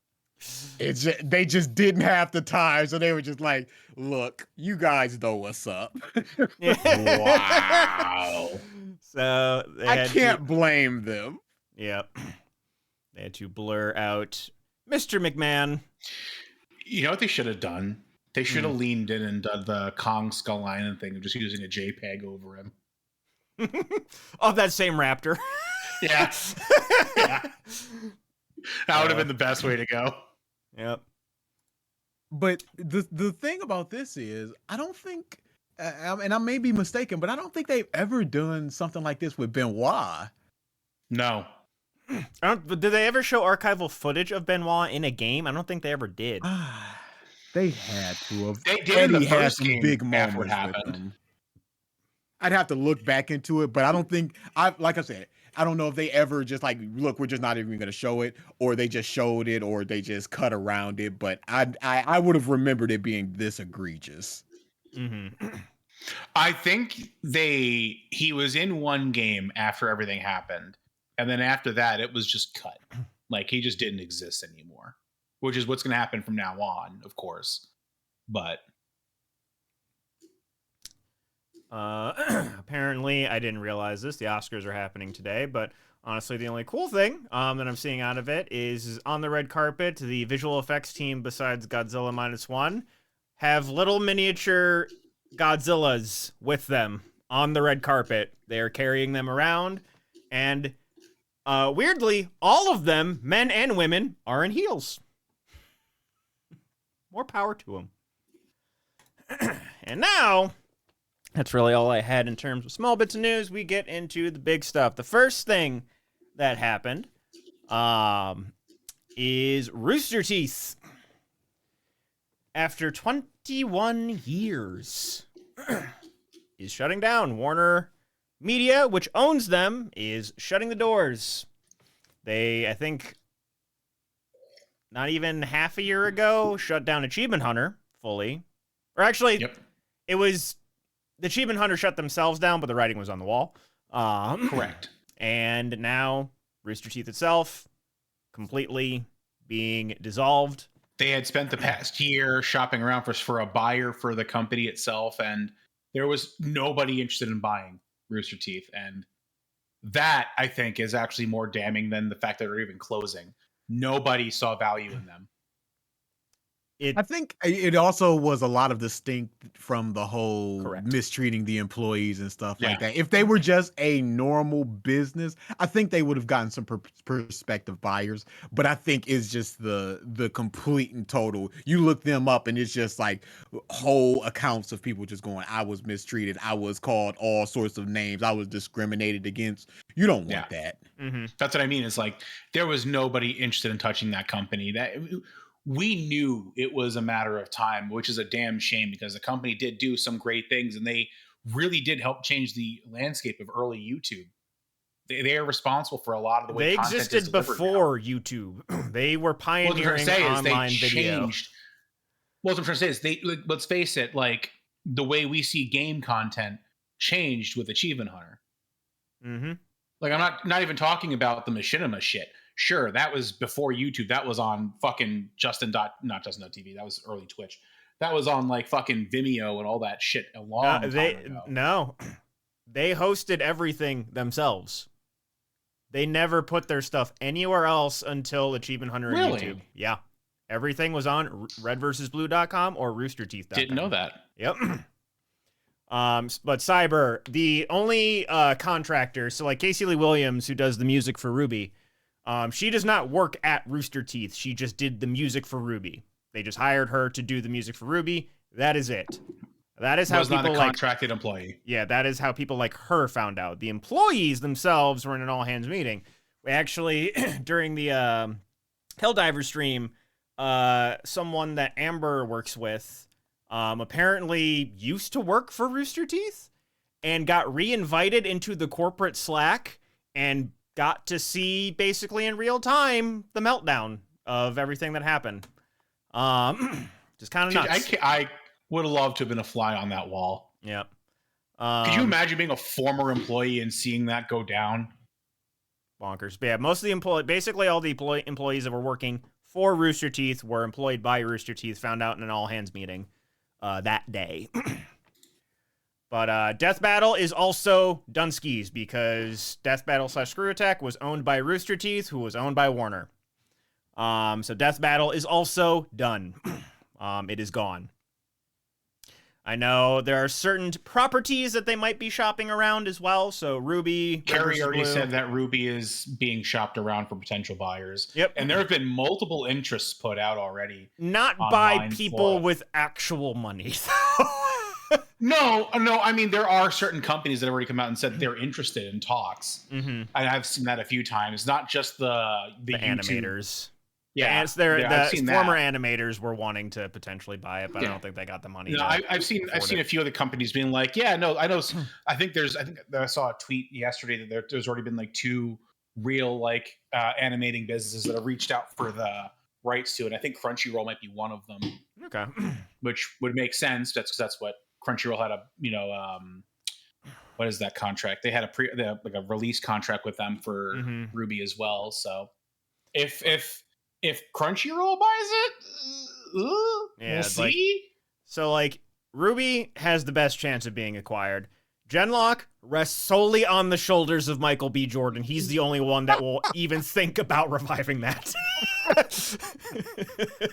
They just didn't have the time, so they were just like, "Look, you guys know what's up." Wow. So I can't blame them. Yep. They had to blur out Mr. McMahon. You know what they should have done? They should have leaned in and done the Kong Skull Island thing of just using a JPEG over him. Of that same raptor. Yeah. Yeah. That would have been the best way to go. Yep. But the thing about this is, I don't think, and I may be mistaken, but I don't think they've ever done something like this with Benoit. No. Did they ever show archival footage of Benoit in a game? I don't think they ever did. They had to have. They did in the Eddie had first some game big after moments it happened. with them. I'd have to look back into it, but I don't think like I said, I don't know if they ever just like, look, we're just not even going to show it, or they just showed it, or they just cut around it. But I would have remembered it being this egregious. Mm-hmm. I think he was in one game after everything happened, and then after that, it was just cut. Like he just didn't exist anymore, which is what's going to happen from now on, of course. But apparently, I didn't realize this. The Oscars are happening today, but honestly, the only cool thing that I'm seeing out of it is on the red carpet, the visual effects team, besides Godzilla -1, have little miniature Godzillas with them on the red carpet. They are carrying them around, and weirdly, all of them, men and women, are in heels. More power to them. And now, that's really all I had in terms of small bits of news. We get into the big stuff. The first thing that happened is Rooster Teeth. After 21 years, is shutting down. Warner Media, which owns them, is shutting the doors. They, I think, not even half a year ago, shut down Achievement Hunter fully. Or actually, It was the Achievement Hunter shut themselves down, but the writing was on the wall. correct. And now Rooster Teeth itself completely being dissolved. They had spent the past year shopping around for a buyer for the company itself, and there was nobody interested in buying Rooster Teeth. And that, I think, is actually more damning than the fact that they're even closing. Nobody saw value in them. I think it also was a lot of distinct from the whole Correct. mistreating the employees and stuff like Yeah. that. If they were just a normal business, I think they would have gotten some prospective buyers. But I think it's just the complete and total. You look them up and it's just like whole accounts of people just going, I was mistreated. I was called all sorts of names. I was discriminated against. You don't want that. Mm-hmm. That's what I mean. It's like there was nobody interested in touching that company. That we knew it was a matter of time, which is a damn shame because the company did do some great things and they really did help change the landscape of early YouTube. They are responsible for a lot of the way They content existed is delivered before now. YouTube. They were What I'm trying pioneering to say is online they video. changed. What I'm trying to say is let's face it, like the way we see game content changed with Achievement Hunter. Mm-hmm. Like I'm not even talking about the machinima shit. Sure, that was before YouTube. That was on fucking not Justin.tv. That was early Twitch. That was on like fucking Vimeo and all that shit a long time ago. No, they hosted everything themselves. They never put their stuff anywhere else until Achievement Hunter and Really? YouTube. Yeah. Everything was on redversusblue.com or roosterteeth.com. Didn't know that. Yep. But Cyber, the only contractor, so like Casey Lee Williams, who does the music for Ruby, she does not work at Rooster Teeth. She just did the music for Ruby. They just hired her to do the music for Ruby. That is it. That is how Was not people a like contracted employee. Yeah, that is how people like her found out. The employees themselves were in an all hands meeting. We actually during the Helldiver stream, someone that Amber works with apparently used to work for Rooster Teeth and got re-invited into the corporate Slack and got to see basically in real time the meltdown of everything that happened. Just kind of nuts. I would have loved to have been a fly on that wall. Yep. Could you imagine being a former employee and seeing that go down? Bonkers. But yeah, most of the basically all the employees that were working for Rooster Teeth were employed by Rooster Teeth, found out in an all hands meeting that day. But Death Battle is also Dunskies because Death Battle / Screw Attack was owned by Rooster Teeth, who was owned by Warner. So Death Battle is also done. It is gone. I know there are certain properties that they might be shopping around as well. So Ruby. Carrie already said that Ruby is being shopped around for potential buyers. Yep. And there have been multiple interests put out already. Not by online people for- with actual money. No. I mean, there are certain companies that have already come out and said they're interested in talks. Mm-hmm. And I've seen that a few times. Not just the YouTube animators. Yeah, I've seen that. former animators were wanting to potentially buy it, but Yeah. I don't think they got the money. No, I've seen a few other companies being like, yeah, no, I know. I think I saw a tweet yesterday that there's already been like 2 real like animating businesses that have reached out for the rights to it. I think Crunchyroll might be one of them. Okay. Which would make sense. That's what Crunchyroll had what is that contract? They had a release contract with them for Ruby as well. So if Crunchyroll buys it, we'll see. So like Ruby has the best chance of being acquired. Genlock rests solely on the shoulders of Michael B. Jordan. He's the only one that will even think about reviving that.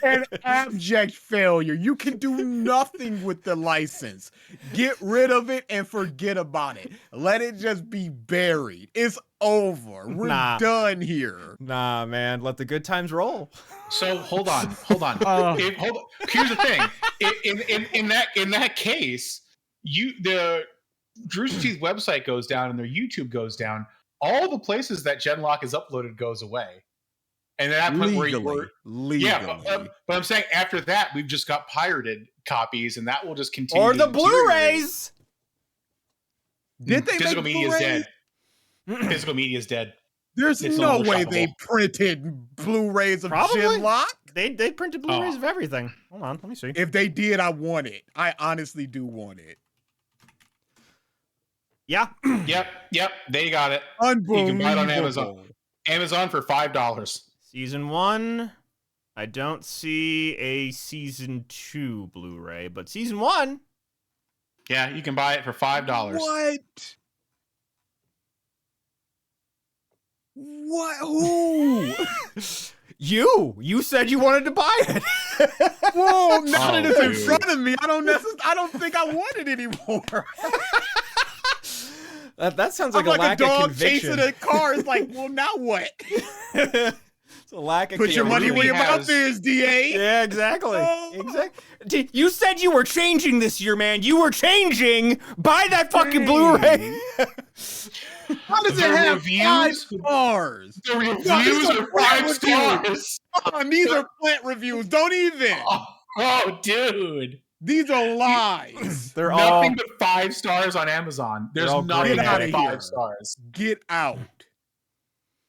An abject failure. You can do nothing with the license. Get rid of it and forget about it. Let it just be buried. It's over. We're done here. Nah, man. Let the good times roll. So hold on. Here's the thing. In that case, the Rooster Teeth website goes down and their YouTube goes down. All the places that Genlock is uploaded goes away. And at that point legally. Yeah, but I'm saying after that, we've just got pirated copies, and that will just continue. Or the Blu-rays. Did they Physical make media is Blu-rays? dead. Physical media is dead. There's no way they printed Blu-rays of Genlock. They printed Blu-rays of everything. Hold on, let me see. If they did, I want it. I honestly do want it. Yeah. Yep. They got it. Unbelievable. You can buy it on Amazon. Amazon for $5. Season 1. I don't see a Season 2 Blu-ray, but Season 1. Yeah, you can buy it for $5. What? Who? You said you wanted to buy it. Whoa! Now that it's in front of me, I don't think I want it anymore. That sounds like I'm a lack a dog of conviction. chasing a car. It's like, well, now what? It's a lack of Put your money where your mouth is, DA. Yeah, exactly. Exactly. You said you were changing this year, man. You were changing. Buy that fucking Blu-ray. How does it have 5 stars? The reviews are 5 stars. These are plant reviews. Don't even. Oh, dude. These are lies. They're nothing but 5 stars on Amazon. There's nothing but 5 stars. Get out.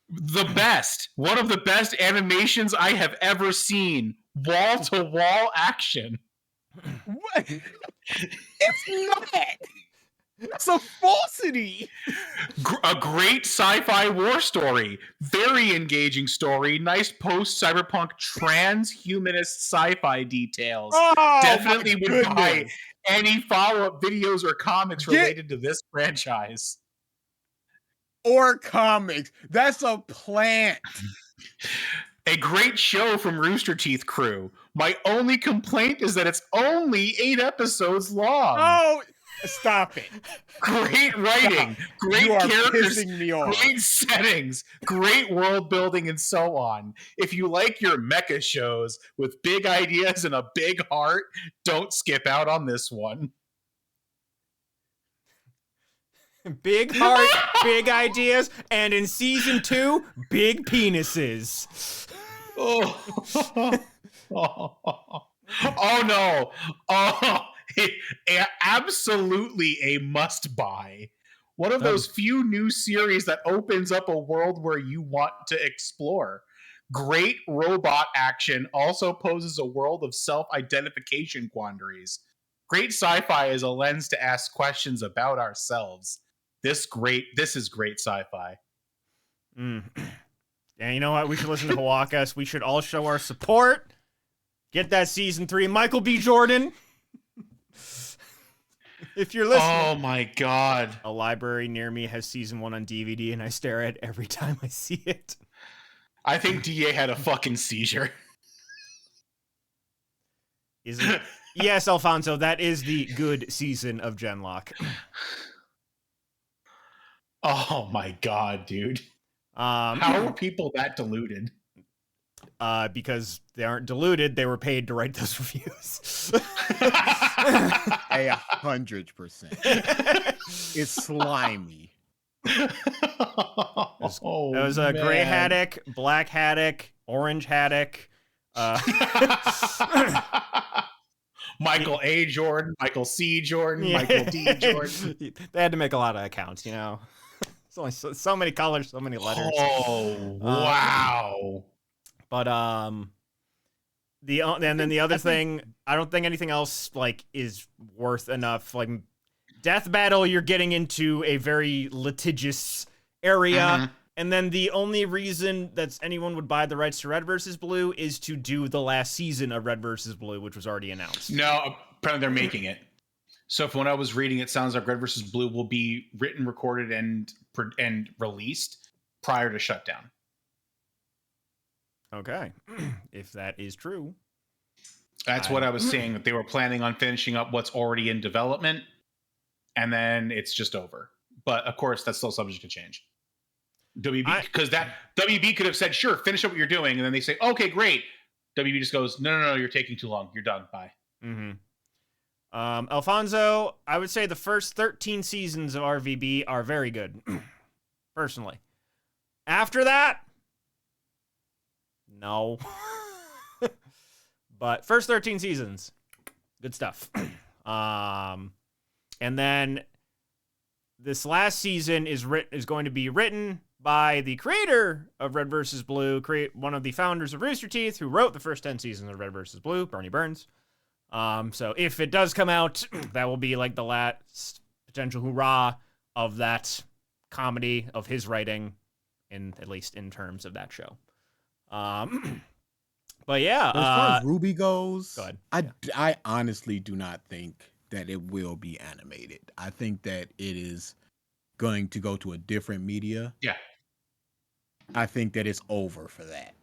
The best. One of the best animations I have ever seen. Wall-to-wall action. What? It's not. It's a falsity. A great sci-fi war story. Very engaging story. Nice post-cyberpunk transhumanist sci-fi details. Definitely would buy any follow-up videos or comics related to this franchise. or comics. That's a plant. A great show from Rooster Teeth crew. My only complaint is that it's only 8 episodes long. Oh, stop it. Great writing, great You are characters, pissing me off. great settings, great world building, and so on. If you like your mecha shows with big ideas and a big heart, don't skip out on this one. Big heart, big ideas, and in season 2, big penises. Oh, oh no. Oh, absolutely a must buy. One of those few new series that opens up a world where you want to explore. Great robot action also poses a world of self-identification quandaries. Great sci-fi is a lens to ask questions about ourselves. This is great sci-fi. Mm. And you know what? We should listen to Hawakas. We should all show our support. Get that season 3. Michael B. Jordan. If you're listening. Oh my god. A library near me has season 1 on DVD, and I stare at it every time I see it. I think DA had a fucking seizure. Is it? Yes, Alfonso, that is the good season of Genlock. Oh my god, dude. How are people that deluded? Because they aren't deluded, they were paid to write those reviews. 100%. It's slimy. Oh, It was a man. gray haddock, black haddock, orange haddock. Michael A. Jordan, Michael C. Jordan, Michael D. Jordan. They had to make a lot of accounts, you know. It's only so many colors, so many letters. Oh, wow. But and then the other thing, I don't think anything else like is worth enough. Like Death Battle, you're getting into a very litigious area, and then the only reason that anyone would buy the rights to Red vs. Blue is to do the last season of Red vs. Blue, which was already announced. No, apparently they're making it. So from what I was reading, it sounds like Red vs. Blue will be written, recorded, and released prior to shutdown. Okay, if that is true. That's what I was saying, that they were planning on finishing up what's already in development, and then it's just over. But of course, that's still subject to change. Because WB could have said, sure, finish up what you're doing, and then they say, okay, great. WB just goes, no, you're taking too long. You're done. Bye. Mm-hmm. Alfonso, I would say the first 13 seasons of RVB are very good, personally. After that, no. But first 13 seasons, good stuff. And then this last season is going to be written by the creator of Red vs. Blue, one of the founders of Rooster Teeth, who wrote the first 10 seasons of Red vs. Blue, Bernie Burns. So if it does come out, that will be like the last potential hurrah of that comedy of his writing, at least in terms of that show. But yeah, As far as Ruby goes, go ahead. I honestly do not think that it will be animated. I think that it is going to go to a different media. Yeah. I think that it's over for that.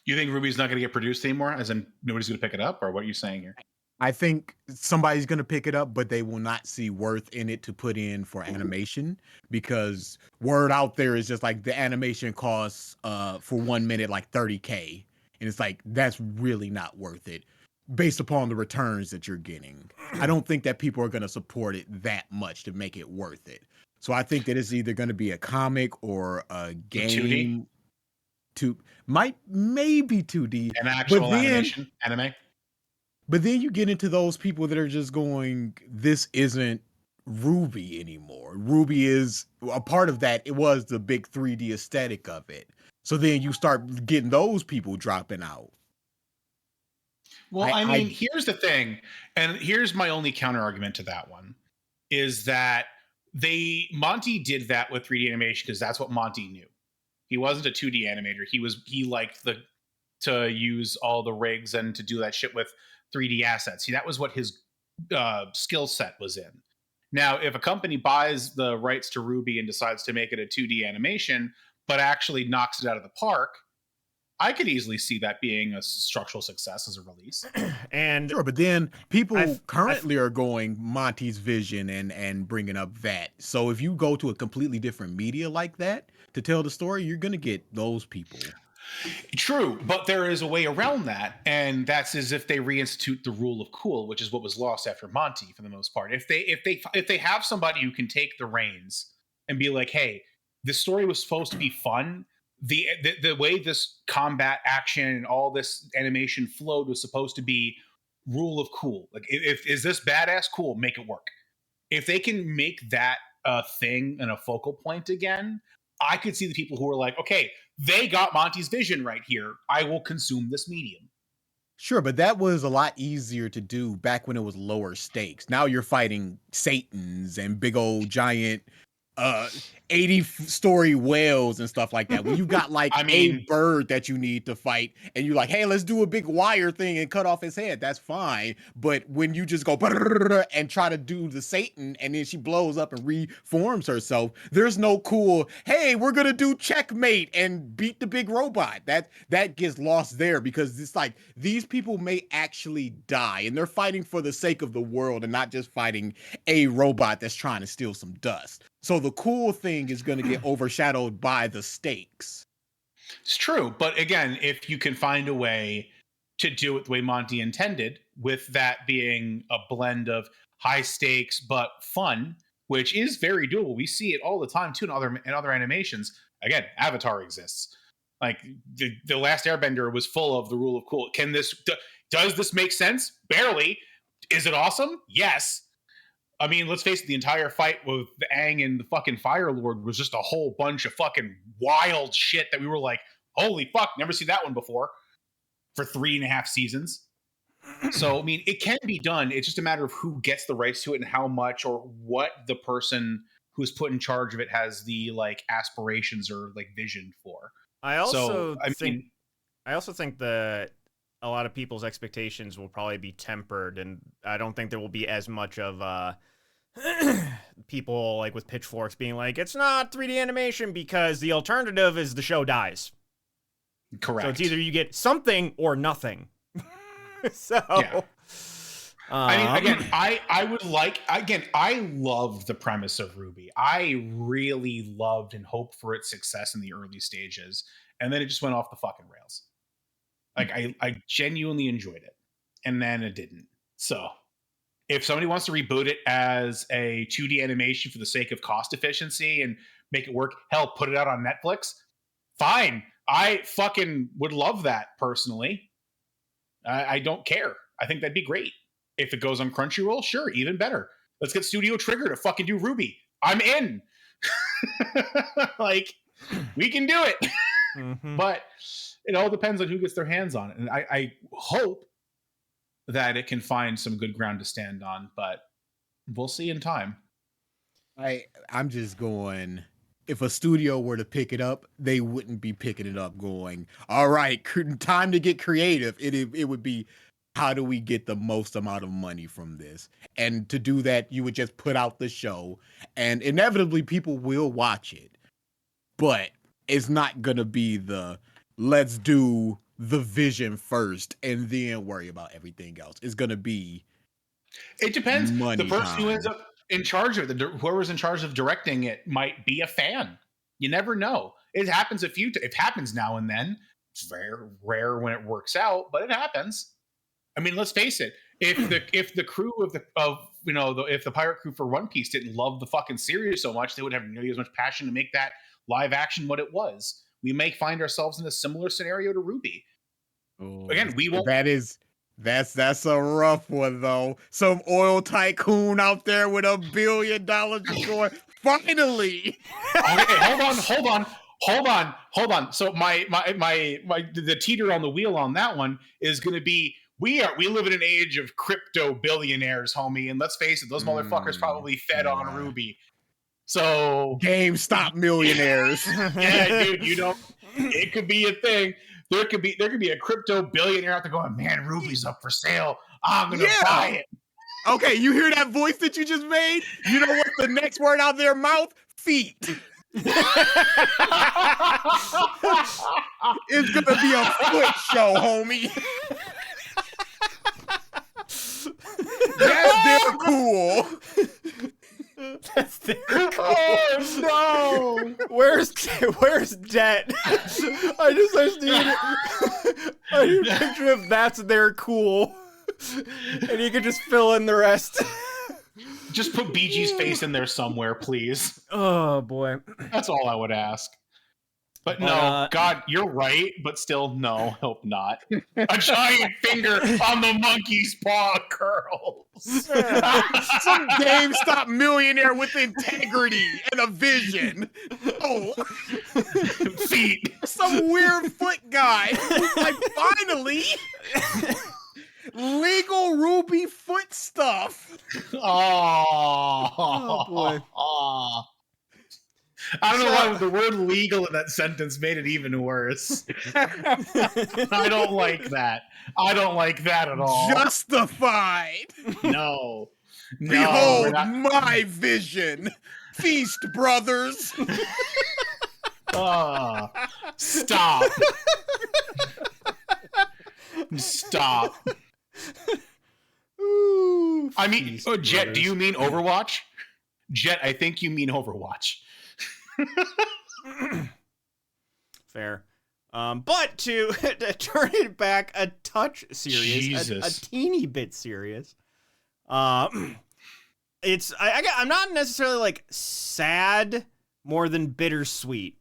You think Ruby's not going to get produced anymore? As in, nobody's going to pick it up? Or what are you saying here? I think somebody's going to pick it up, but they will not see worth in it to put in for animation, because word out there is just like the animation costs for 1 minute like $30K. And it's like, that's really not worth it based upon the returns that you're getting. I don't think that people are going to support it that much to make it worth it. So I think that it's either going to be a comic or a game. 2D? Maybe 2D. An actual animation? Anime? But then you get into those people that are just going, this isn't Ruby anymore. Ruby is a part of that. It was the big 3D aesthetic of it. So then you start getting those people dropping out. Well, I mean, here's the thing, and here's my only counter argument to that one, is that Monty did that with 3D animation because that's what Monty knew. He wasn't a 2D animator. He liked to use all the rigs and to do that shit with 3D assets. See, that was what his skill set was in. Now, if a company buys the rights to Ruby and decides to make it a 2D animation, but actually knocks it out of the park, I could easily see that being a structural success as a release. And Sure, but then people currently are going Monty's vision and bringing up that. So if you go to a completely different media like that to tell the story, you're gonna get those people. True, but there is a way around that, and that's as if they reinstitute the rule of cool, which is what was lost after Monty for the most part. If they have somebody who can take the reins and be like, "Hey, this story was supposed to be fun. The way this combat action and all this animation flowed was supposed to be rule of cool. Like, if is this badass? Cool, make it work." If they can make that a thing and a focal point again, I could see the people who are like, okay, they got Monty's vision right here. I will consume this medium. Sure, but that was a lot easier to do back when it was lower stakes. Now you're fighting Satans and big old giant 80-story whales and stuff like that. When you got like a bird that you need to fight and you're like, hey, let's do a big wire thing and cut off his head, that's fine. But when you just go and try to do the Satan and then she blows up and reforms herself, there's no cool, hey, we're gonna do checkmate and beat the big robot. That gets lost there because it's like these people may actually die and they're fighting for the sake of the world and not just fighting a robot that's trying to steal some dust. So the cool thing is going to get overshadowed by the stakes. It's true. But again, if you can find a way to do it the way Monty intended, with that being a blend of high stakes but fun, which is very doable. We see it all the time too in other animations. Again, Avatar exists. Like the Last Airbender was full of the rule of cool. Does this make sense? Barely. Is it awesome? Yes. I mean, let's face it, the entire fight with the Aang and the fucking Fire Lord was just a whole bunch of fucking wild shit that we were like, holy fuck, never seen that one before for 3.5 seasons. So, I mean, it can be done. It's just a matter of who gets the rights to it and how much or what the person who's put in charge of it has the like aspirations or like vision for. I also think that a lot of people's expectations will probably be tempered, and I don't think there will be as much of people like with pitchforks being like, it's not 3D animation because the alternative is the show dies. Correct. So it's either you get something or nothing. So yeah. I mean, again, I loved the premise of Ruby. I really loved and hoped for its success in the early stages, and then it just went off the fucking rails. Like, I genuinely enjoyed it, and then it didn't. So if somebody wants to reboot it as a 2D animation for the sake of cost efficiency and make it work, hell, put it out on Netflix, fine. I fucking would love that personally. I don't care. I think that'd be great. If it goes on Crunchyroll, sure, even better. Let's get Studio Trigger to fucking do Ruby. I'm in. Like, we can do it. Mm-hmm. But it all depends on who gets their hands on it. And I hope that it can find some good ground to stand on, but we'll see in time. I'm just going, if a studio were to pick it up, they wouldn't be picking it up going, all right, time to get creative. It would be, how do we get the most amount of money from this? And to do that, you would just put out the show, and inevitably people will watch it. But it's not going to be let's do the vision first and then worry about everything else. It's going to be It depends. Money the person time. Who ends up in charge of whoever's in charge of directing it might be a fan. You never know. It happens it happens now and then. It's very rare when it works out, but it happens. I mean, let's face it. If the crew if the pirate crew for One Piece didn't love the fucking series so much, they would have nearly as much passion to make that live action what it was. We may find ourselves in a similar scenario to Ruby. Oh, again, we won't. That's a rough one though. Some oil tycoon out there with $1 billion just going, finally. Okay, hold on. So my the teeter on the wheel on that one is going to be we live in an age of crypto billionaires, homie, and let's face it, those motherfuckers probably fed on Ruby. So GameStop millionaires. Yeah, dude, it could be a thing. There could be a crypto billionaire out there going, man, Ruby's up for sale. I'm gonna buy it. Okay, you hear that voice that you just made? You know what's the next word out of their mouth? Feet. It's gonna be a foot show, homie. That's their cool. That's their Oh no! Where's Jet? I just need a picture of that's their cool, and you can just fill in the rest. Just put BG's face in there somewhere, please. Oh boy, That's all I would ask. But no, God, you're right, but still, no, hope not. A giant finger on the monkey's paw curls. Some GameStop millionaire with integrity and a vision. Oh, Feet. some weird foot guy. Who's like, finally, legal Ruby foot stuff. Oh boy. I don't know why the word legal in that sentence made it even worse. I don't like that. I don't like that at all. Justified. No. Behold we're not- my vision. Feast, brothers. Stop. Stop. Ooh, I mean, feast, Jet, brothers. do you mean Overwatch? Jet, I think you mean Overwatch. Fair. But to turn it back a touch serious, a Jesus. teeny bit serious. It's I'm not necessarily like sad more than bittersweet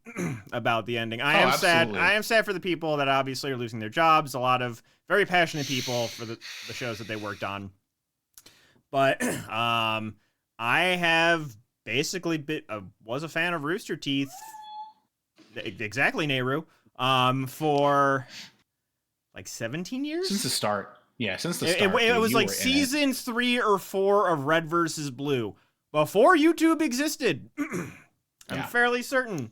about the ending. I am sad. absolutely. I am sad for the people that obviously are losing their jobs. A lot of very passionate people for the shows that they worked on. But I have basically was a fan of Rooster Teeth, exactly, Nehru, for like 17 years? Since the start. Yeah, since the start. It was you like were in it. season 3 or 4 of Red versus Blue, before YouTube existed. I'm Yeah. fairly certain.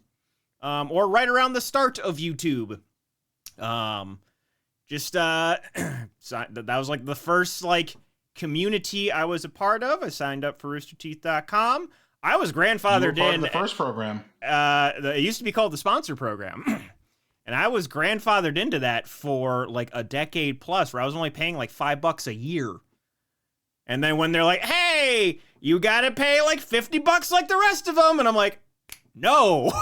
Or right around the start of YouTube. So that was like the first like community I was a part of. I signed up for roosterteeth.com. I was You were grandfathered part of in. the first program. It used to be called the sponsor program. And I was grandfathered into that for like a decade plus, where I was only paying like $5 a year. And then when they're like, hey, you got to pay like $50 like the rest of them. And I'm like, no.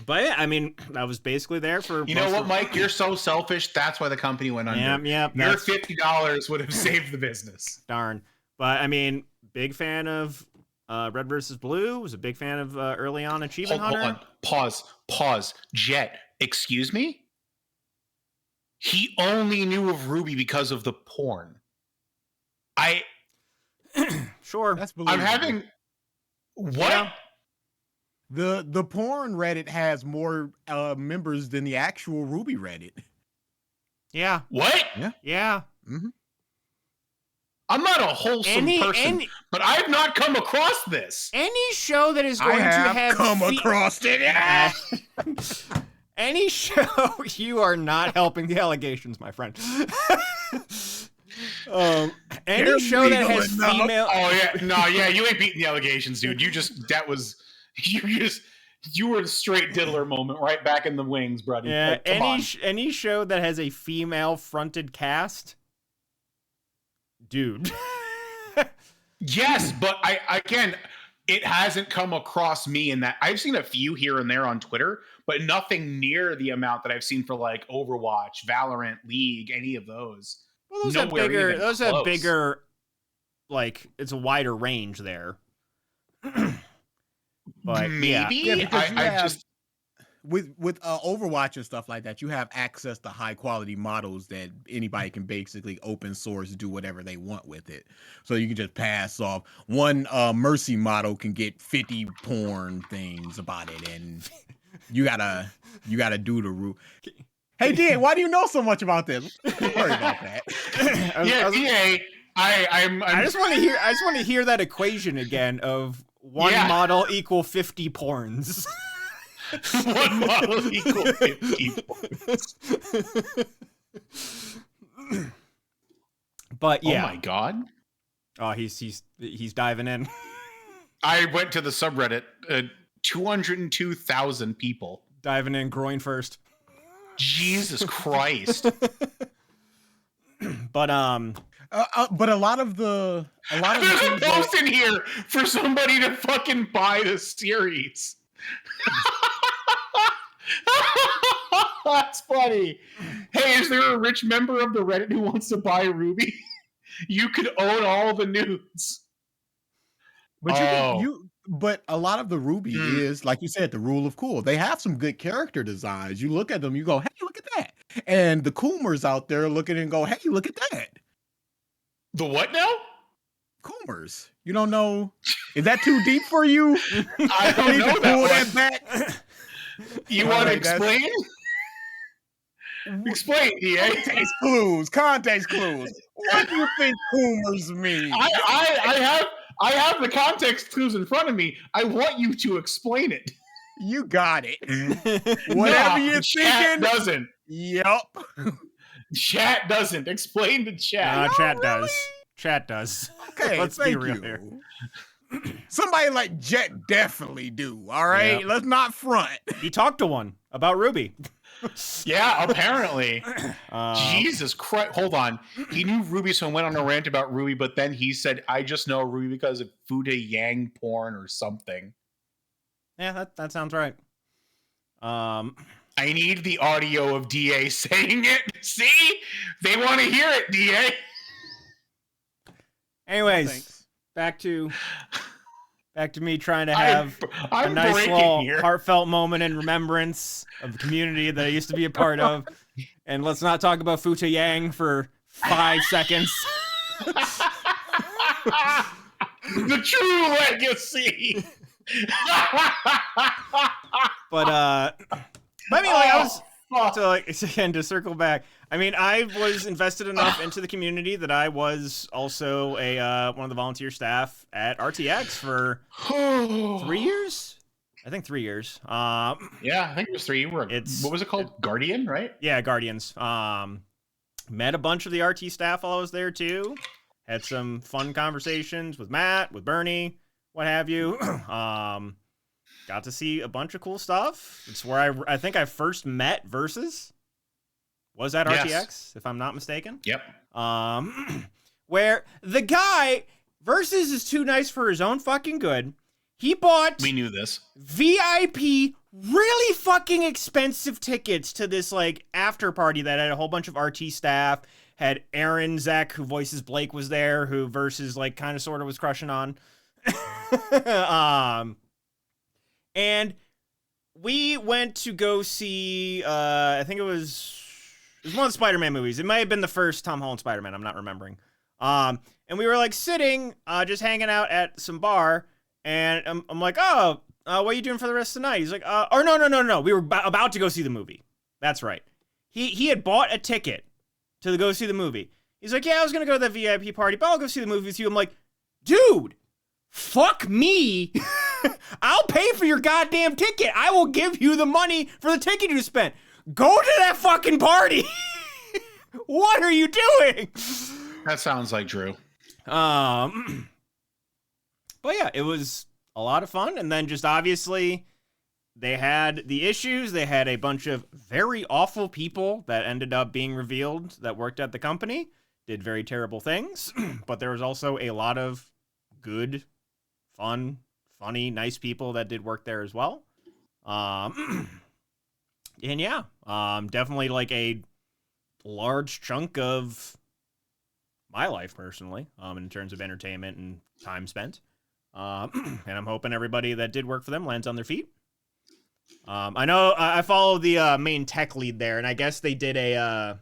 But yeah, I mean, I was basically there for. You know what, Mike? You're so selfish. That's why the company went under. Yeah, Your $50 would have saved the business. Darn. But I mean, big fan of Red versus Blue. Was a big fan of early on Achievement Hold Hunter. on. Pause. Jet, excuse me? He only knew of Ruby because of the porn. Sure. That's I'm believable. having. What? Yeah. The porn Reddit has more members than the actual Ruby Reddit. Yeah. What? Yeah. I'm not a wholesome person, Any but I've not come across this. show that is going I to have have come across it. any show, you are not helping the allegations, my friend. Any They're show that legal has enough. female. Oh yeah, no, yeah, you ain't beating the allegations, dude. You were a straight diddler moment right back in the wings, buddy. Yeah, Like, come on. any show that has a female fronted cast, dude. Yes, but again, it hasn't come across me in that I've seen a few here and there on Twitter, but nothing near the amount that I've seen for like Overwatch, Valorant, League, any of those. Well, those have Nowhere bigger. even Those have close. bigger. Like it's a wider range there. But Maybe Yeah, because you I have- just With Overwatch and stuff like that, you have access to high quality models that anybody can basically open source do whatever they want with it. So you can just pass off one Mercy model can get 50 porn things about it, and you gotta do the root. Hey, Dan, why do you know so much about this? Don't worry about that. EA. I just want to hear. I just want to hear that equation again of one Yeah. model equal 50 porns. One model equal 50 points. But yeah. Oh my god. Oh, he's diving in. I went to the subreddit. 202,000 people. Diving in groin first. Jesus Christ. But but a lot of the There's a things post in here for somebody to fucking buy the series. That's funny. Hey, is there a rich member of the Reddit who wants to buy Ruby? You could own all the nudes. But but a lot of the Ruby is, like you said, the rule of cool. They have some good character designs. You look at them, you go, hey, look at that. And the Coomers out there looking and go, hey, look at that. The what now? Coomers. You don't know? Is that too deep for you? I don't know pull that that one. back. You want to explain? Explain, DA. Context clues. What do you think Coomers mean? I have the context clues in front of me. I want you to explain it. You got it. Whatever you're Chat thinking. doesn't. Yep. Chat doesn't. Explain to chat. Chat does. Chat does. Okay, Let's be thank real you. here. Somebody like Jet definitely do. All right, let's not front. He talked to one about Ruby. Yeah, apparently. Jesus Christ. Hold on. He knew Ruby, so he went on a rant about Ruby, but then he said, I just know Ruby because of Futa Yang porn or something. Yeah, that sounds right. I need the audio of DA saying it. See? They want to hear it, DA. Anyways, Thanks. back to me trying to have I'm a nice breaking little here. heartfelt moment in remembrance of the community that I used to be a part of. And let's not talk about Futa Yang for 5 seconds. The true legacy. But I mean, like, I was to circle back. I mean, I was invested enough into the community that I was also one of the volunteer staff at RTX for 3 years. I think 3 years. Yeah, I think it was 3. What was it called? Guardian, right? Yeah, Guardians. Met a bunch of the RT staff while I was there too. Had some fun conversations with Matt, with Bernie, what have you. Got to see a bunch of cool stuff. It's where I think I first met Versus. Was that RTX, if I'm not mistaken? Yep. Where the guy, Versus is too nice for his own fucking good. He bought We knew this. VIP, really fucking expensive tickets to this, like, after party that had a whole bunch of RT staff. Had Aaron Zek, who voices Blake, was there, who Versus, like, kind of sort of was crushing on. And we went to go see, I think it was one of the Spider-Man movies. It might have been the first Tom Holland Spider-Man. I'm not remembering. And we were like sitting, just hanging out at some bar. And I'm like, what are you doing for the rest of the night? He's like, no. We were about to go see the movie. That's right. He had bought a ticket to go see the movie. He's like, yeah, I was going to go to that VIP party, but I'll go see the movie with you. I'm like, dude, fuck me. I'll pay for your goddamn ticket. I will give you the money for the ticket you spent. Go to that fucking party. What are you doing? That sounds like Drew. But yeah, it was a lot of fun. And then just obviously they had the issues. They had a bunch of very awful people that ended up being revealed that worked at the company, did very terrible things. But there was also a lot of good, fun, funny, nice people that did work there as well. And yeah, definitely like a large chunk of my life personally, in terms of entertainment and time spent. And I'm hoping everybody that did work for them lands on their feet. I know I follow the main tech lead there, and I guess they did a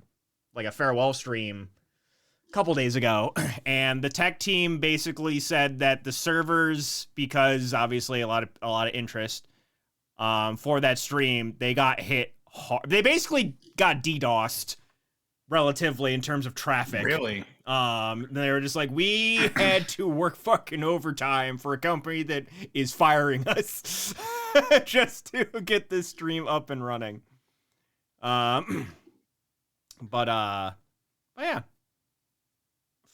farewell stream a couple days ago, and the tech team basically said that the servers, because obviously a lot of interest for that stream, they got hit hard. They basically got DDoSed relatively in terms of traffic. Really? They were just like, we had to work fucking overtime for a company that is firing us just to get this stream up and running. But yeah,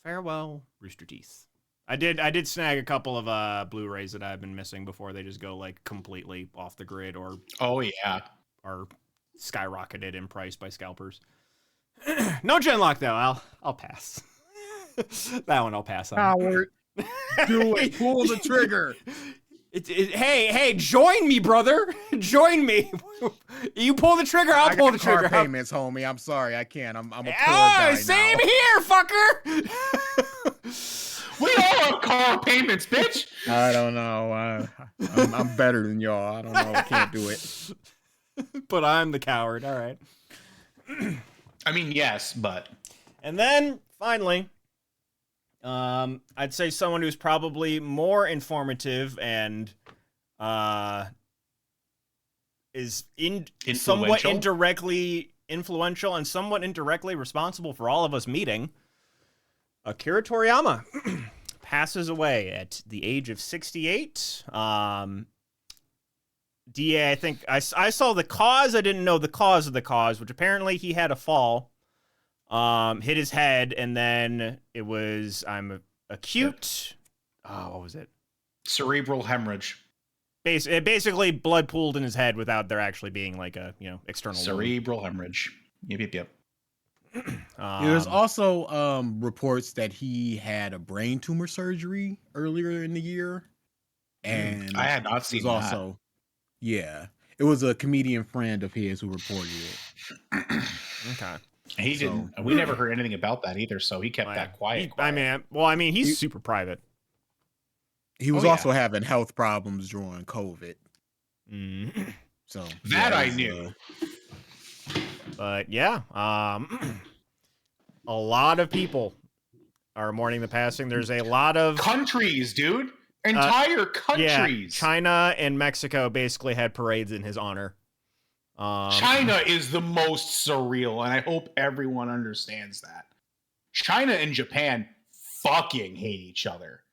Farewell, Rooster Teeth. I did snag a couple of Blu-rays that I've been missing before they just go like completely off the grid or Oh yeah. are skyrocketed in price by scalpers. No Genlock though. I'll pass. That one I'll pass on. Howard, do it. Pull the trigger. Hey, join me, brother. Join me. You pull the trigger, I'll pull the trigger. Car payments, homie. I'm sorry, I can't. I'm a poor guy same now. here, fucker. We all have car payments, bitch. I don't know. I'm better than y'all. I don't know. I can't do it. But I'm the coward. All right. I mean, yes, but And then finally, I'd say someone who's probably more informative and is somewhat indirectly influential and somewhat indirectly responsible for all of us meeting. Akira Toriyama passes away at the age of 68. DA, I think I saw the cause. I didn't know the cause of the cause, which apparently he had a fall, hit his head, and then it was acute. Oh, what was it? cerebral hemorrhage. Basically, blood pooled in his head without there actually being like a external Cerebral hemorrhage. Yep. There's also reports that he had a brain tumor surgery earlier in the year, and I had not seen that. Also, yeah, it was a comedian friend of his who reported it. Okay. He didn't. We never heard anything about that either, so he kept that quiet. I mean, he's super private. He was also having health problems during COVID. So that I knew. But yeah, a lot of people are mourning the passing. There's a lot of countries, dude. Entire countries. Yeah, China and Mexico basically had parades in his honor. China is the most surreal, and I hope everyone understands that. China and Japan fucking hate each other.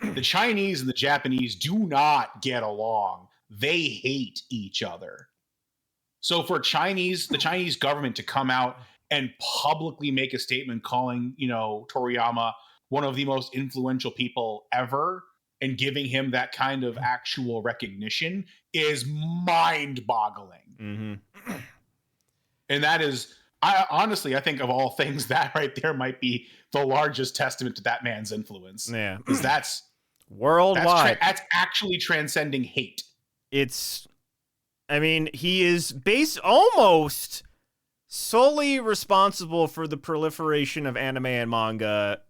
The Chinese and the Japanese do not get along. They hate each other. So for the Chinese government to come out and publicly make a statement calling, Toriyama one of the most influential people ever and giving him that kind of actual recognition is mind-boggling. Mm-hmm. And that is, I think of all things, that right there might be the largest testament to that man's influence. Yeah. Because that's worldwide. That's actually transcending hate. He is almost solely responsible for the proliferation of anime and manga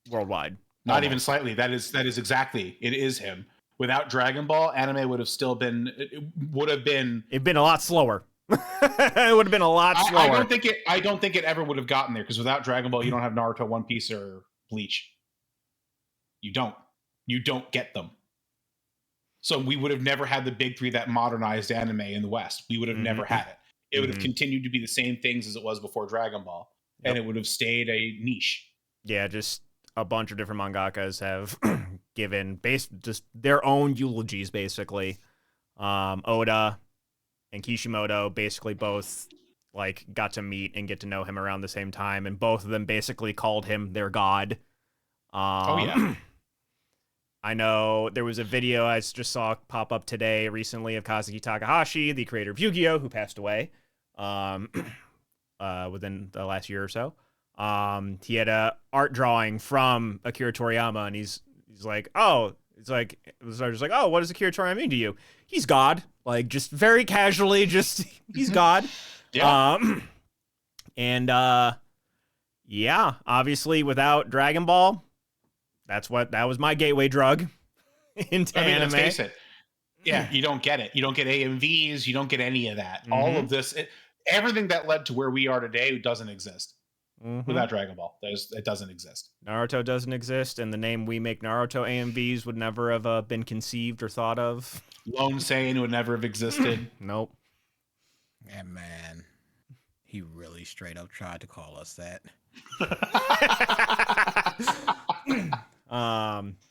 worldwide. Not even slightly. That is exactly. It is him. Without Dragon Ball, anime would have still been. It'd been a lot slower. It would have been a lot slower. I don't think it ever would have gotten there, because without Dragon Ball, you don't have Naruto, One Piece, or Bleach. You don't get them. So we would have never had the big three that modernized anime in the West. We would have never had it. It would have continued to be the same things as it was before Dragon Ball, and it would have stayed a niche. Yeah, just a bunch of different mangakas have given just their own eulogies, basically. Oda and Kishimoto basically both got to meet and get to know him around the same time, and both of them basically called him their god. I know there was a video I just saw pop up today recently of Kazuki Takahashi, the creator of Yu-Gi-Oh!, who passed away within the last year or so. He had a art drawing from Akira Toriyama, and he's like, oh, it's like, what does Akira Toriyama mean to you? He's God. Just very casually, he's God. Yeah. Obviously without Dragon Ball, that was my gateway drug into anime. Let's face it. Yeah, you don't get it. You don't get AMVs. You don't get any of that. All of this, everything that led to where we are today doesn't exist without Dragon Ball. It doesn't exist. Naruto doesn't exist, and the name we make Naruto AMVs would never have been conceived or thought of. Lone Saiyan would never have existed. Nope. Yeah, man. He really straight up tried to call us that.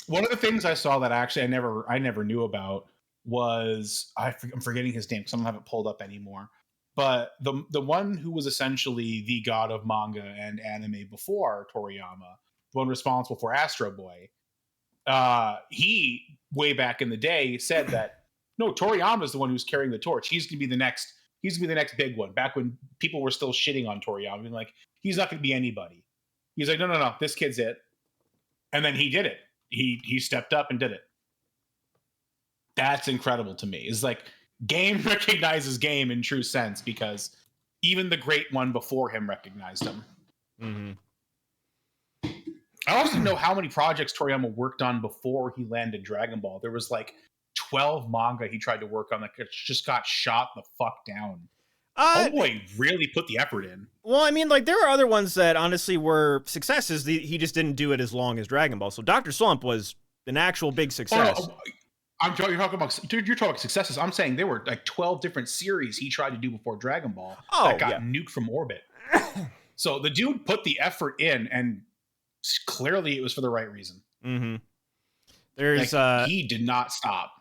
One of the things I saw that actually I never knew about was I'm forgetting his name because I don't have it pulled up anymore. But the one who was essentially the god of manga and anime before Toriyama one responsible for Astro Boy, he way back in the day said that no, Toriyama is the one who's carrying the torch. He's gonna be the next. He's gonna be the next big one. Back when people were still shitting on Toriyama, being like, he's not gonna be anybody. He's like, no, this kid's it. And then he did it. He stepped up and did it. That's incredible to me. It's like game recognizes game in true sense, because even the great one before him recognized him. Mm-hmm. I also didn't know how many projects Toriyama worked on before he landed Dragon Ball. There was like 12 manga he tried to work on that just got shot the fuck down. Oh boy, really put the effort in. Well, I mean, like, there are other ones that honestly were successes. He just didn't do it as long as Dragon Ball. So Dr. Slump was an actual big success. You're talking about successes. I'm saying there were like 12 different series he tried to do before Dragon Ball that got nuked from orbit. So the dude put the effort in, and clearly it was for the right reason. Mm-hmm. There's he did not stop.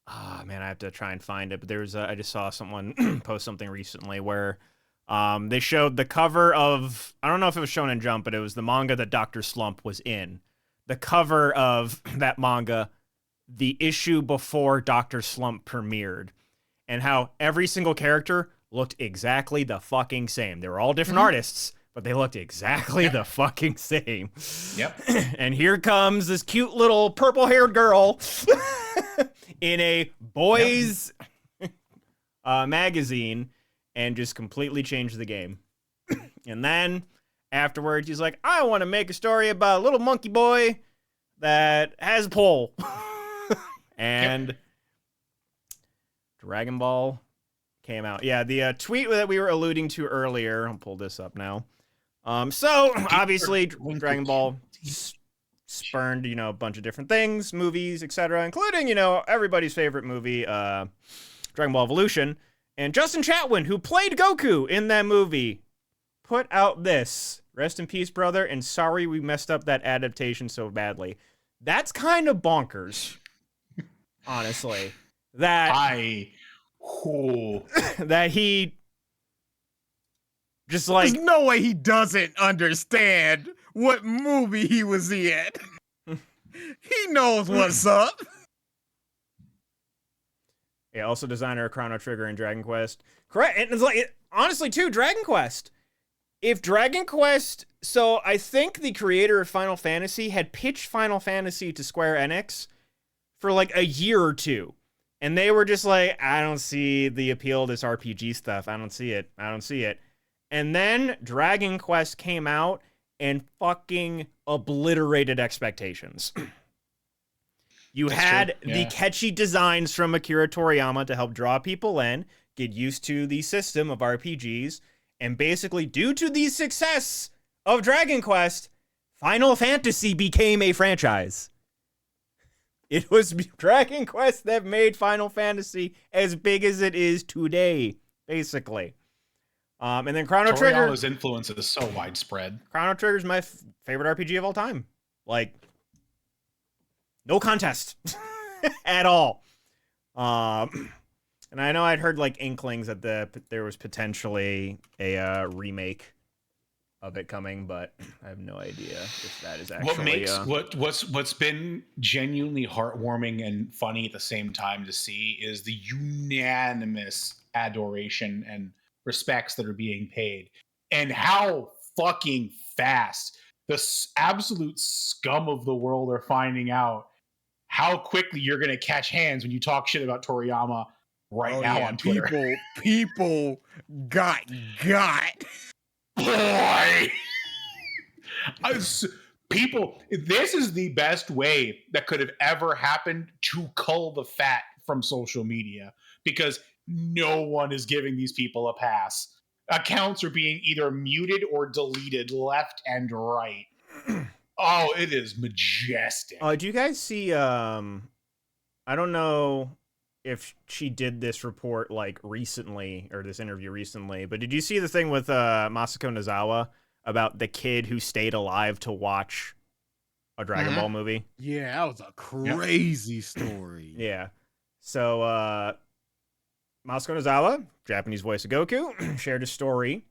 Ah, man, I have to try and find it. But there's I just saw someone post something recently where they showed the cover of, I don't know if it was Shonen Jump, but it was the manga that Dr. Slump was in. The cover of that manga, the issue before Dr. Slump premiered, and how every single character looked exactly the fucking same. They were all different artists, but they looked exactly the fucking same. Yep. And here comes this cute little purple-haired girl in a boys magazine, and just completely changed the game. And then afterwards, he's like, I want to make a story about a little monkey boy that has a pole. And Dragon Ball came out. Yeah, the tweet that we were alluding to earlier, I'll pull this up now. So obviously Dragon Ball spurned, a bunch of different things, movies, etc., including, everybody's favorite movie, Dragon Ball Evolution. And Justin Chatwin, who played Goku in that movie, put out this. Rest in peace, brother, and sorry we messed up that adaptation so badly. That's kind of bonkers, honestly. That he just like... There's no way he doesn't understand what movie he was in. He knows what's up. Yeah, also designer of Chrono Trigger and Dragon Quest. Correct. And it's like, honestly, too, Dragon Quest. If Dragon Quest... So I think the creator of Final Fantasy had pitched Final Fantasy to Square Enix for like a year or two. And they were just like, I don't see the appeal of this RPG stuff. I don't see it. And then Dragon Quest came out and fucking obliterated expectations. You had the catchy designs from Akira Toriyama to help draw people in, get used to the system of RPGs, and basically, due to the success of Dragon Quest, Final Fantasy became a franchise. It was Dragon Quest that made Final Fantasy as big as it is today, basically. And then Chrono Trigger... Toriama's influence is so widespread. Chrono Trigger is my favorite RPG of all time. Like, no contest at all. And I know I'd heard like inklings that there was potentially a remake of it coming, but I have no idea if that is actually... What's been genuinely heartwarming and funny at the same time to see is the unanimous adoration and respects that are being paid, and how fucking fast the absolute scum of the world are finding out how quickly you're going to catch hands when you talk shit about Toriyama now on Twitter. People got. Boy! People, this is the best way that could have ever happened to cull the fat from social media, because no one is giving these people a pass. Accounts are being either muted or deleted left and right. Oh, it is majestic. Do you guys see, I don't know if she did this report like recently, or this interview recently, but did you see the thing with Masako Nozawa about the kid who stayed alive to watch a Dragon Ball movie? Yeah, that was a crazy story. Yeah. So, Masako Nozawa, Japanese voice of Goku, shared a story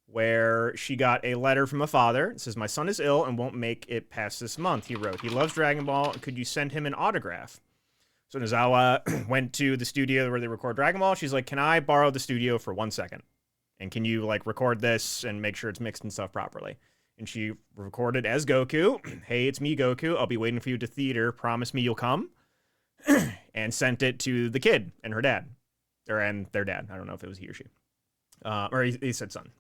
where she got a letter from a father. It says, "My son is ill and won't make it past this month," he wrote. "He loves Dragon Ball. Could you send him an autograph?" So Nozawa went to the studio where they record Dragon Ball. She's like, "Can I borrow the studio for 1 second? And can you like record this and make sure it's mixed and stuff properly?" And she recorded as Goku. "Hey, it's me, Goku. I'll be waiting for you to theater. Promise me you'll come." And sent it to the kid and her dad. And their dad. I don't know if it was he or she. Or he said son.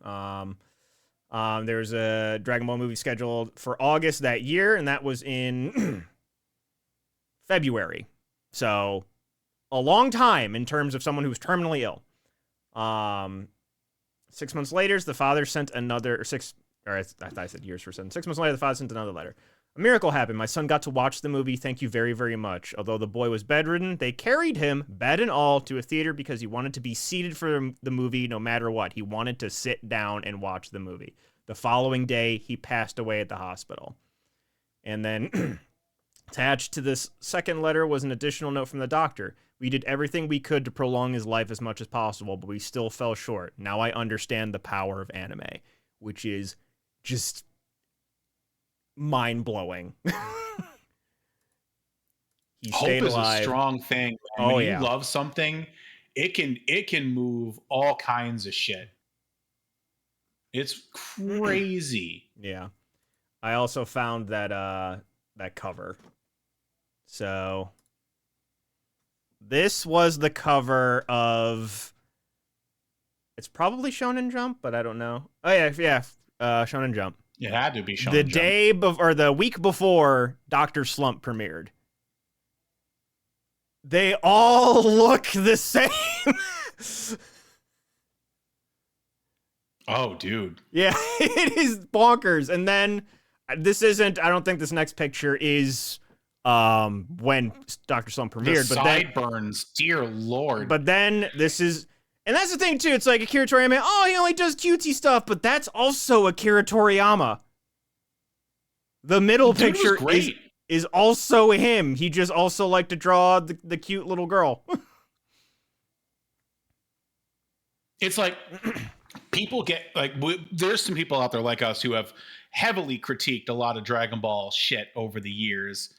There's a Dragon Ball movie scheduled for August that year, and that was in February. So a long time in terms of someone who was terminally ill. 6 months later, the father sent another, I thought I said years for 7. 6 months later, the father sent another letter. "A miracle happened. My son got to watch the movie. Thank you very, very much. Although the boy was bedridden, they carried him, bed and all, to a theater because he wanted to be seated for the movie no matter what. He wanted to sit down and watch the movie. The following day, he passed away at the hospital." And then attached to this second letter was an additional note from the doctor. "We did everything we could to prolong his life as much as possible, but we still fell short. Now I understand the power of anime," which is just mind-blowing. He Hope stayed is alive. a strong thing. Man. Oh, When yeah. you love something, it can move all kinds of shit. It's crazy. Yeah. I also found that cover. So this was the cover of, it's probably Shonen Jump, but I don't know. Oh yeah, Shonen Jump. It had to be Shonen The Jump. day or the week before Dr. Slump premiered. They all look the same. Oh, dude. Yeah, it is bonkers. And then I don't think this next picture is when Dr. Slump premiered, The but then sideburns, dear lord. But then this is, and that's the thing too. It's like Akira Toriyama. Oh, he only does cutesy stuff, but that's also Akira Toriyama. The middle Dude was picture great. is also him. He just also liked to draw the cute little girl. It's like people get like there's some people out there like us who have heavily critiqued a lot of Dragon Ball shit over the years.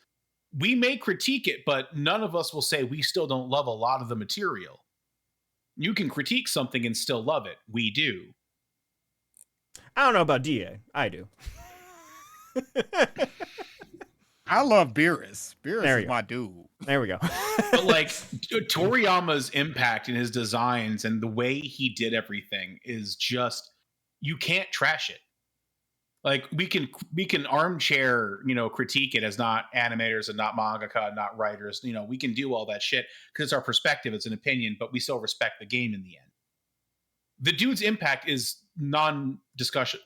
We may critique it, but none of us will say we still don't love a lot of the material. You can critique something and still love it. We do. I don't know about DA. I do. I love Beerus. There Beerus you is go. my dude. There we go. But like Toriyama's impact in his designs and the way he did everything is just, you can't trash it. Like we can armchair, critique it as not animators and not mangaka, not writers. We can do all that shit because it's our perspective, it's an opinion, but we still respect the game in the end. The dude's impact is non-discussion.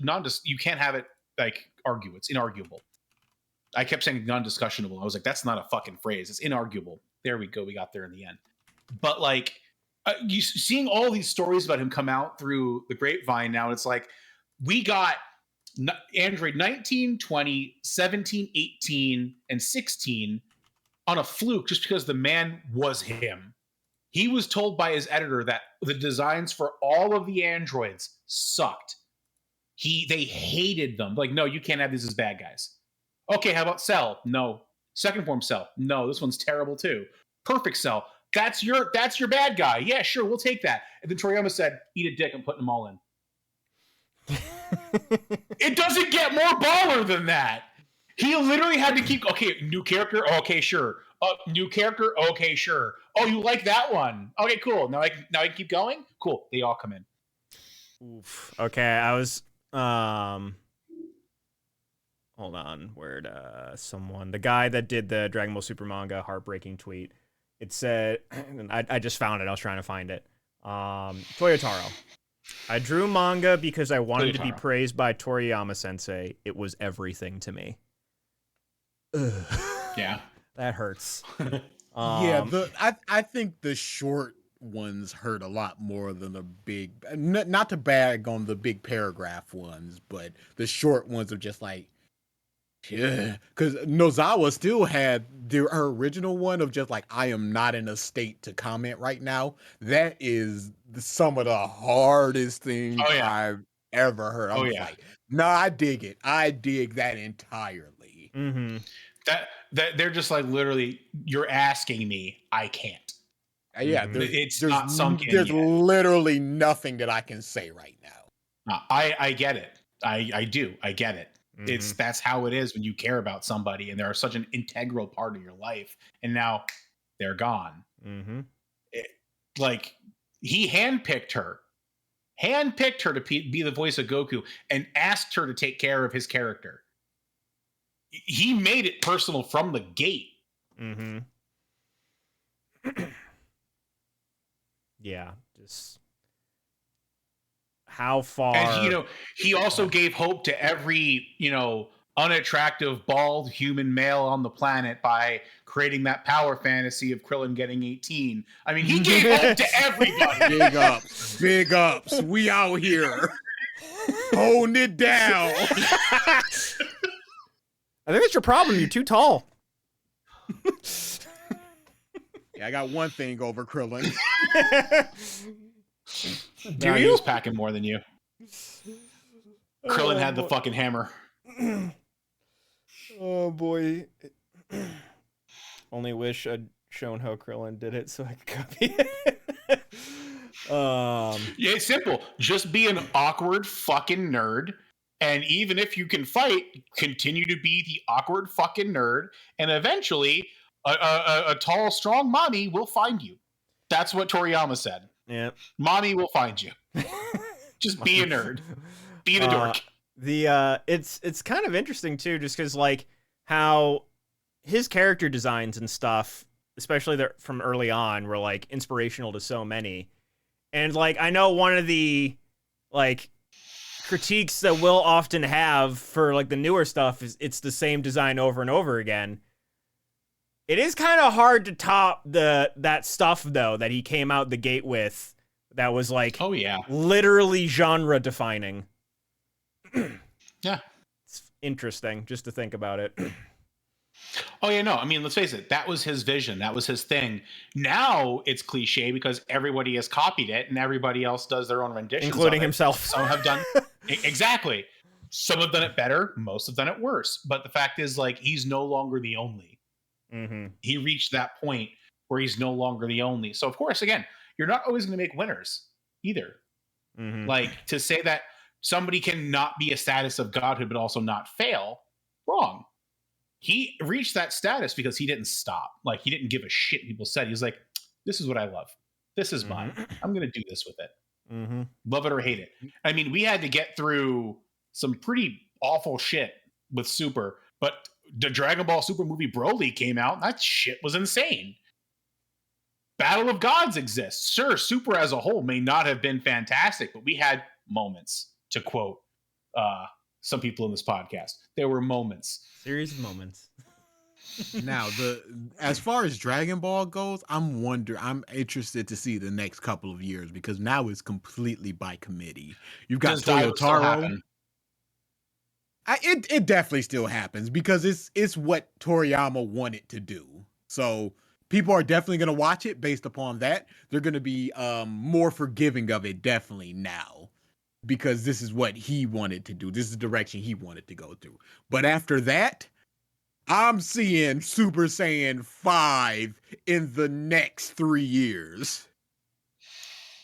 You can't have it like argue. It's inarguable. I kept saying non-discussionable. I was like, that's not a fucking phrase. It's inarguable. There we go. We got there in the end. But like, you seeing all these stories about him come out through the grapevine now, it's like we got Android 19, 20, 17, 18, and 16 on a fluke just because the man was him. He was told by his editor that the designs for all of the androids sucked. They hated them. Like, no, you can't have these as bad guys. Okay, how about Cell? No. Second form Cell? No, this one's terrible too. Perfect Cell. That's your bad guy. Yeah, sure, we'll take that. And then Toriyama said, "Eat a dick, I'm putting them all in." It doesn't get more baller than that. He literally had to keep, okay, new character, okay, sure. New character, okay, sure. Oh, you like that one? Okay, cool. Now I can keep going? Cool. They all come in. Oof. Okay, I was hold on, where'd the guy that did the Dragon Ball Super manga heartbreaking tweet, it said, and I just found it, I was trying to find it. Toyotaro. "I drew manga because I wanted to be praised by Toriyama sensei. It was everything to me." Ugh. Yeah. That hurts. I think the short ones hurt a lot more than the big. Not to bag on the big paragraph ones, but the short ones are just like, yeah. Because Nozawa still had her original one of just like, "I am not in a state to comment right now." That is some of the hardest things Oh, yeah. ever heard. Oh, I'm yeah. like, nah, I dig it. I dig that entirely. Mm-hmm. That they're just like, literally, you're asking me, I can't. Yeah, Mhm. It's not sunk in there's yet. literally nothing that I can say right now. I get it. I do. I get it. Mhm. That's how it is when you care about somebody and they're such an integral part of your life, and now they're gone. Mm-hmm. Like, he handpicked her to be the voice of Goku and asked her to take care of his character. He made it personal from the gate. Mm-hmm. Yeah, just how far. And he also gave hope to every unattractive bald human male on the planet by creating that power fantasy of Krillin getting 18. I mean, he gave hope to everybody. Big ups. We out here holding it down. I think that's your problem. You're too tall. Yeah, I got one thing over Krillin. He was packing more than you. Krillin had the fucking hammer. Oh boy. Only wish I'd shown how Krillin did it so I could copy it. Yeah, it's simple. Just be an awkward fucking nerd. And even if you can fight, continue to be the awkward fucking nerd. And eventually, a tall, strong mommy will find you. That's what Toriyama said. Yeah. Mommy will find you. Just be a nerd. Be the dork. It's kind of interesting too, just because like how his character designs and stuff, especially from early on, were like inspirational to so many. And like I know one of the like critiques that we'll often have for like the newer stuff is it's the same design over and over again. It is kind of hard to top that stuff though that he came out the gate with that was like literally genre defining. Yeah. It's interesting just to think about it. Oh, yeah, no. I mean, let's face it. That was his vision. That was his thing. Now it's cliche because everybody has copied it and everybody else does their own renditions. Including himself. Some have done... Exactly. Some have done it better. Most have done it worse. But the fact is, like, he's no longer the only. Mm-hmm. He reached that point where he's no longer the only. So, of course, again, you're not always going to make winners either. Mm-hmm. Like, to say that somebody cannot be a status of godhood but also not fail, wrong. He reached that status because he didn't stop. Like, he didn't give a shit people said. He was like, this is what I love. This is mine. I'm going to do this with it. Mm-hmm. Love it or hate it. I mean, we had to get through some pretty awful shit with Super, but the Dragon Ball Super movie Broly came out. And that shit was insane. Battle of Gods exists. Sure, Super as a whole may not have been fantastic, but we had moments, to quote some people in this podcast. There were moments. Series of moments. Now, as far as Dragon Ball goes, I'm interested to see the next couple of years because now it's completely by committee. You've got Toyotaro. It definitely still happens because it's what Toriyama wanted to do. So people are definitely going to watch it based upon that. They're going to be more forgiving of it definitely now because this is what he wanted to do. This is the direction he wanted to go through. But after that, I'm seeing Super Saiyan 5 in the next 3 years.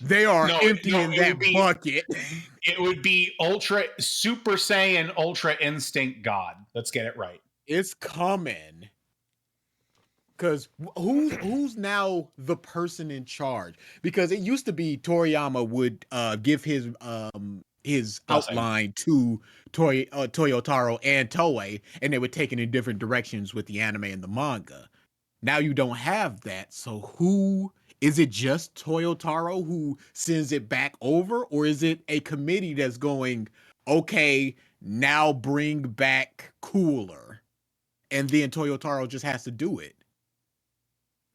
They are emptying that bucket. It would be Super Saiyan Ultra Instinct God. Let's get it right. It's coming. Because who's now the person in charge? Because it used to be Toriyama would give his outline to Toyotaro and Toei, and they would take it in different directions with the anime and the manga. Now you don't have that, so who is it? Just Toyotaro who sends it back over, or is it a committee that's going, okay, now bring back Cooler, and then Toyotaro just has to do it?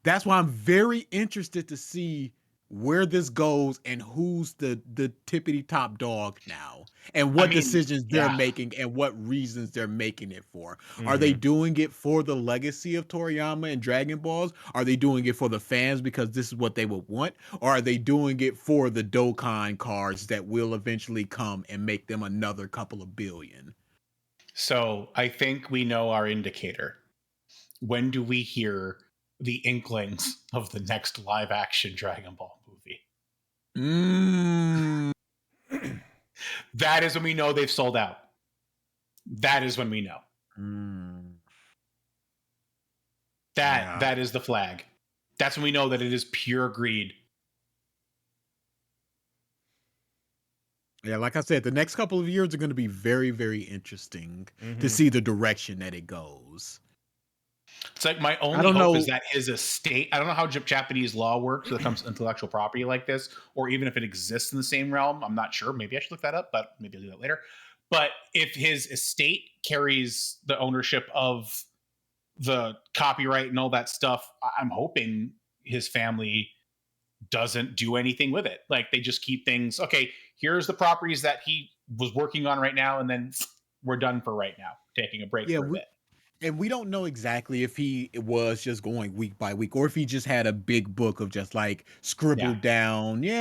That's why I'm very interested to see where this goes and who's the tippity top dog now, and what decisions they're making and what reasons they're making it for. Are they doing it for the legacy of Toriyama and Dragon Balls? Are they doing it for the fans because this is what they would want? Or are they doing it for the Dokkan cards that will eventually come and make them another couple of billion? So I think we know our indicator. When do we hear the inklings of the next live action Dragon Ball movie? That is when we know they've sold out. That is when we know. That is the flag. That's when we know that it is pure greed. Yeah, like I said, the next couple of years are going to be very, very interesting to see the direction that it goes. It's like my only hope is that his estate, I don't know how Japanese law works when it comes to intellectual property like this, or even if it exists in the same realm. I'm not sure. Maybe I should look that up, but maybe I'll do that later. But if his estate carries the ownership of the copyright and all that stuff, I'm hoping his family doesn't do anything with it. Like they just keep things, okay, here's the properties that he was working on right now, and then we're done for right now, taking a break for a bit. And we don't know exactly if he was just going week by week or if he just had a big book of just like scribbled down, fuse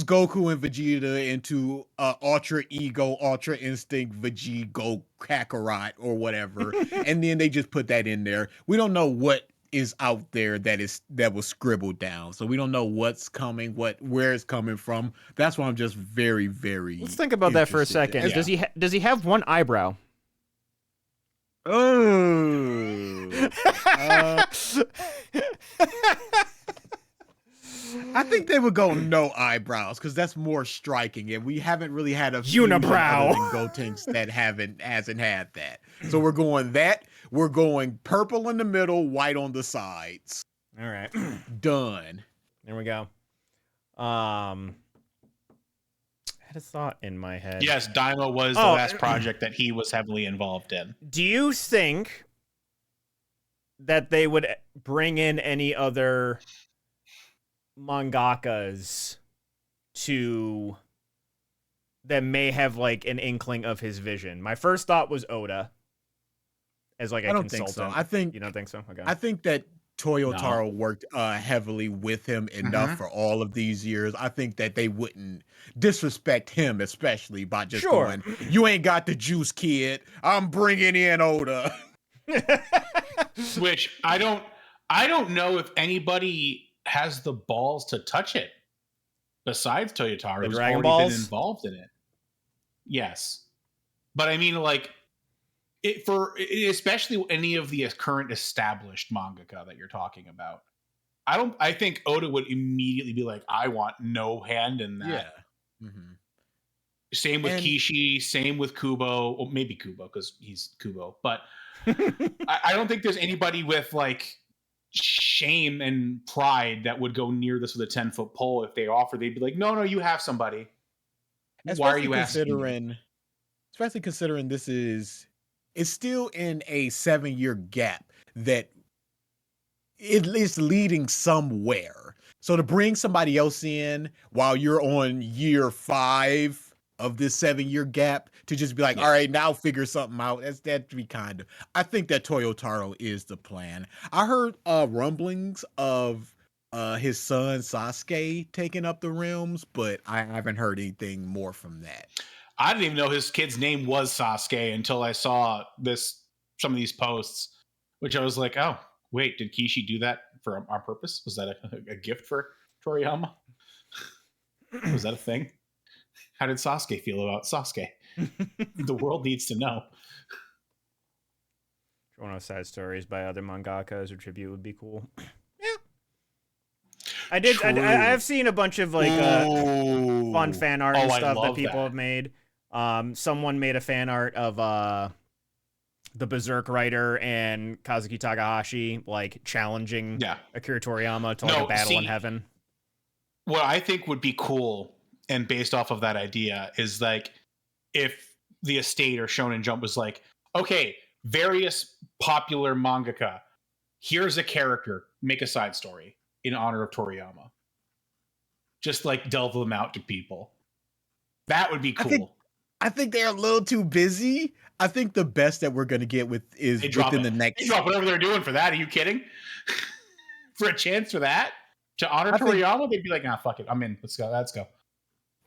Goku and Vegeta into Ultra Ego, Ultra Instinct, Vegeta, Kakarot, or whatever. And then they just put that in there. We don't know what is out there that was scribbled down. So we don't know what's coming, where it's coming from. That's why I'm just very, very Let's think about that for a second. Does he have one eyebrow? I think they would go no eyebrows because that's more striking, and we haven't really had a unibrow Gotenks that hasn't had that. So we're going that. We're going purple in the middle, white on the sides. All right, done. There we go. I had a thought in my head. Yes, Daima was the last project that he was heavily involved in. Do you think that they would bring in any other mangakas that may have like an inkling of his vision? My first thought was Oda as like a consultant. Think so. I think you don't think so. Okay. I think that Toyotaro worked heavily with him enough for all of these years. I think that they wouldn't disrespect him, especially by just going, "You ain't got the juice, kid. I'm bringing in Oda." Which I don't know if anybody has the balls to touch it besides Toyotaro, who's already been involved in it. Yes, but I mean, like, especially any of the current established mangaka that you're talking about. I think Oda would immediately be like, I want no hand in that. Yeah. Same with Kishi, same with Kubo. Well, maybe Kubo because he's Kubo, but I don't think there's anybody with like shame and pride that would go near this with a 10-foot pole. If they offer, they'd be like, no, you have somebody. Why are you asking? Especially considering this is still in a 7-year gap that it is leading somewhere. So to bring somebody else in while you're on year 5 of this 7-year gap to just be like, all right, now figure something out. That'd be kind of, I think that Toyotaro is the plan. I heard rumblings of his son Sasuke taking up the realms, but I haven't heard anything more from that. I didn't even know his kid's name was Sasuke until I saw some of these posts, which I was like, oh, wait, did Kishi do that on purpose? Was that a gift for Toriyama? Was that a thing? How did Sasuke feel about Sasuke? The world needs to know. One of side stories by other mangakas or tribute would be cool. Yeah. I've seen a bunch of like fun fan art and stuff that people have made. Someone made a fan art of the Berserk writer and Kazuki Takahashi like challenging Akira Toriyama to like a battle in heaven. What I think would be cool, and based off of that idea, is like if the estate or Shonen Jump was like, okay, various popular mangaka, here's a character, make a side story. in honor of Toriyama. Just like delve them out to people. That would be cool. I think they're a little too busy. I think the best that we're gonna get is within the next. They drop whatever they're doing for that. Are you kidding? For a chance for that to honor Toriyama, they'd be like, "Nah, fuck it, I'm in. Let's go. Let's go."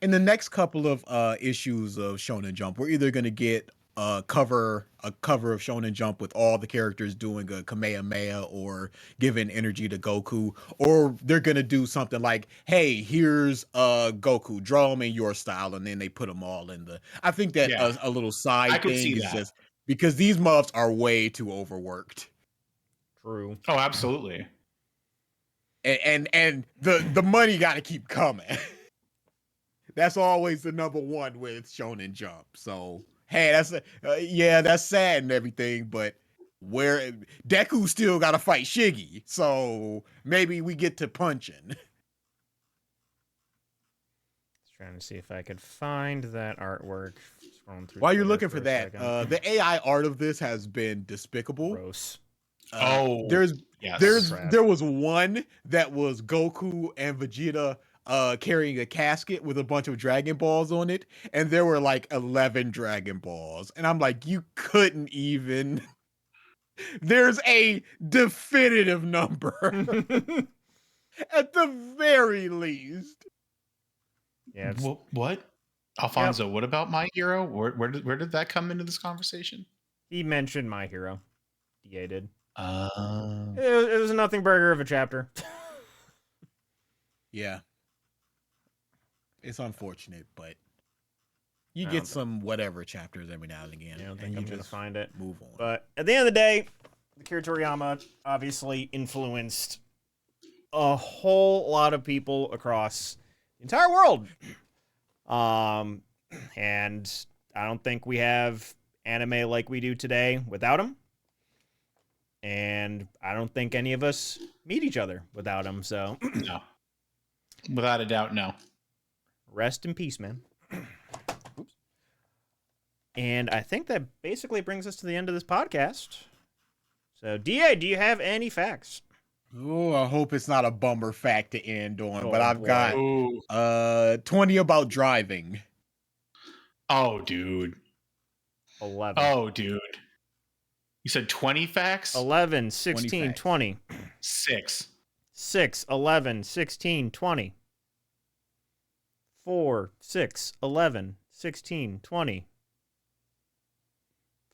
In the next couple of issues of Shonen Jump, we're either gonna get a cover of Shonen Jump with all the characters doing a Kamehameha or giving energy to Goku, or they're gonna do something like, hey, here's Goku, draw them in your style, and then they put them all in the. I think that a little side thing is just because these muffs are way too overworked. True. Oh, absolutely. And the money got to keep coming. That's always the number one with Shonen Jump. So hey, that's sad and everything, but where Deku still got to fight Shiggy, so maybe we get to punching. Just trying to see if I could find that artwork. While you're looking for that, the AI art of this has been despicable. Gross. There was one that was Goku and Vegeta carrying a casket with a bunch of Dragon Balls on it, and there were like 11 Dragon Balls, and I'm like, you couldn't even. There's a definitive number at the very least. Yeah. What? Alfonso, what about My Hero? Where did that come into this conversation? He mentioned My Hero. DA did. Oh. It was a nothing burger of a chapter. Yeah. It's unfortunate, but you get some whatever chapters every now and again. I don't think I'm going to find it. Move on. But at the end of the day, Akira Toriyama obviously influenced a whole lot of people across the entire world. And I don't think we have anime like we do today without him. And I don't think any of us meet each other without him, so. No. Without a doubt, no. Rest in peace, man. Oops. And I think that basically brings us to the end of this podcast. So, DA, do you have any facts? Oh, I hope it's not a bummer fact to end on, but I've Ooh. got 20 about driving. Oh, dude. 11. Oh, dude. You said 20 facts? 11, 16, 20. 6. 6, 11, 16, 20. 4, 6, 11, 16, 20.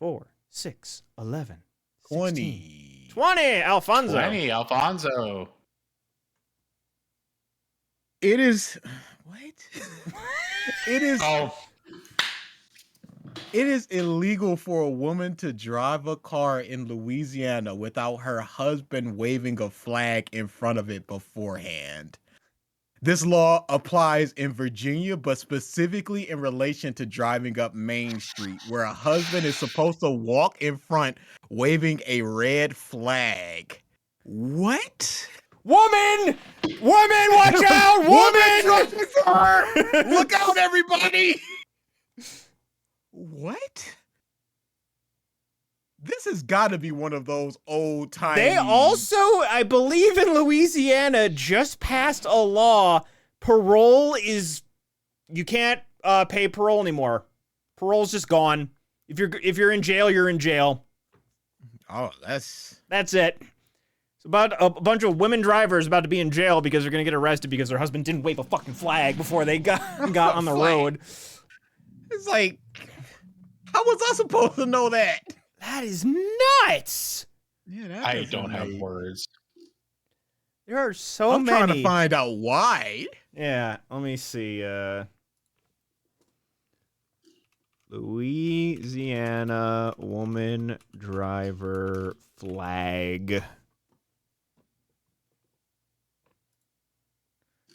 4, 6, 11, 16. 20, Alfonso. 20, Alfonso. It is... What? It is... Oh. It is illegal for a woman to drive a car in Louisiana without her husband waving a flag in front of it beforehand. This law applies in Virginia, but specifically in relation to driving up Main Street, where a husband is supposed to walk in front waving a red flag. What? Woman! Woman, watch out! Woman! Look out, everybody! What? This has got to be one of those old time. They also, I believe in Louisiana, just passed a law. Parole is, you can't pay parole anymore. Parole's just gone. If you're in jail, you're in jail. Oh, that's it. It's about a bunch of women drivers about to be in jail because they're gonna get arrested because their husband didn't wave a fucking flag before they got on the road. It's like, how was I supposed to know that? That is nuts. Yeah, I don't have words. There are so I'm many. trying to find out why. Yeah, let me see. Louisiana woman driver flag.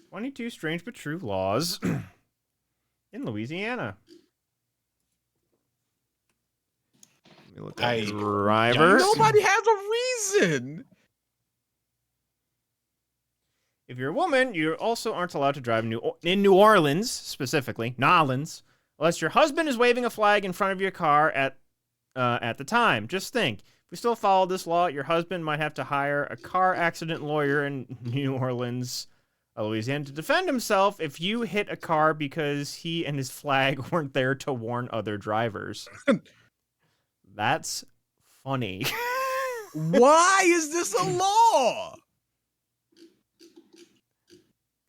22 strange but true laws in Louisiana. Let me look at driver. Nobody has a reason. If you're a woman, you also aren't allowed to drive in New Orleans, specifically, Nolans, unless your husband is waving a flag in front of your car at the time. Just think, if we still follow this law, your husband might have to hire a car accident lawyer in New Orleans, Louisiana, to defend himself if you hit a car because he and his flag weren't there to warn other drivers. That's funny. Why is this a law?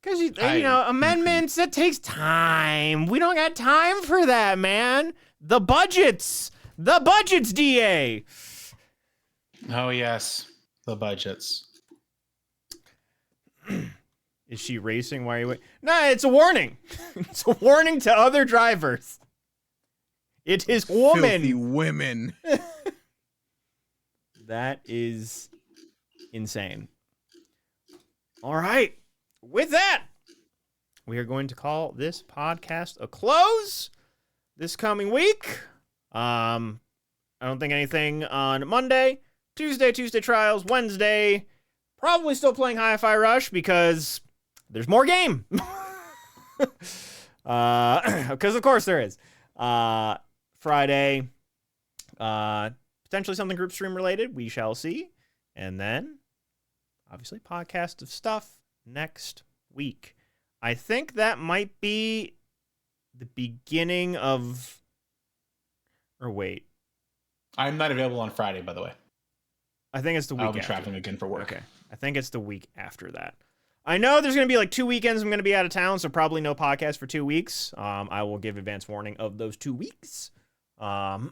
Because, you know, amendments, that takes time. We don't got time for that, man. The budgets, DA. Oh, yes. The budgets. Is she racing? Why are you waiting? Nah, it's a warning. It's a warning to other drivers. It is Filthy woman. women. That is insane. All right. With that, we are going to call this podcast a close this coming week. I don't think anything on Monday. Tuesday Trials. Wednesday, probably still playing Hi-Fi Rush because there's more game. Because of course there is. Friday, potentially something group stream related. We shall see. And then, obviously, podcast of stuff next week. I think that might be the beginning of... Or wait. I'm not available on Friday, by the way. I think it's the week I'll be after. traveling again for work. Okay. I think it's the week after that. I know there's going to be like 2 weekends I'm going to be out of town, so probably no podcast for 2 weeks. I will give advance warning of those 2 weeks. But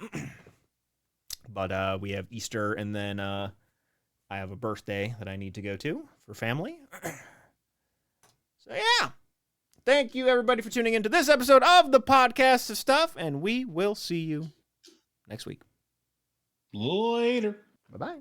we have Easter, and then I have a birthday that I need to go to for family. So yeah. Thank you, everybody, for tuning into this episode of the Podcast of Stuff, and we will see you next week. Later. Bye-bye.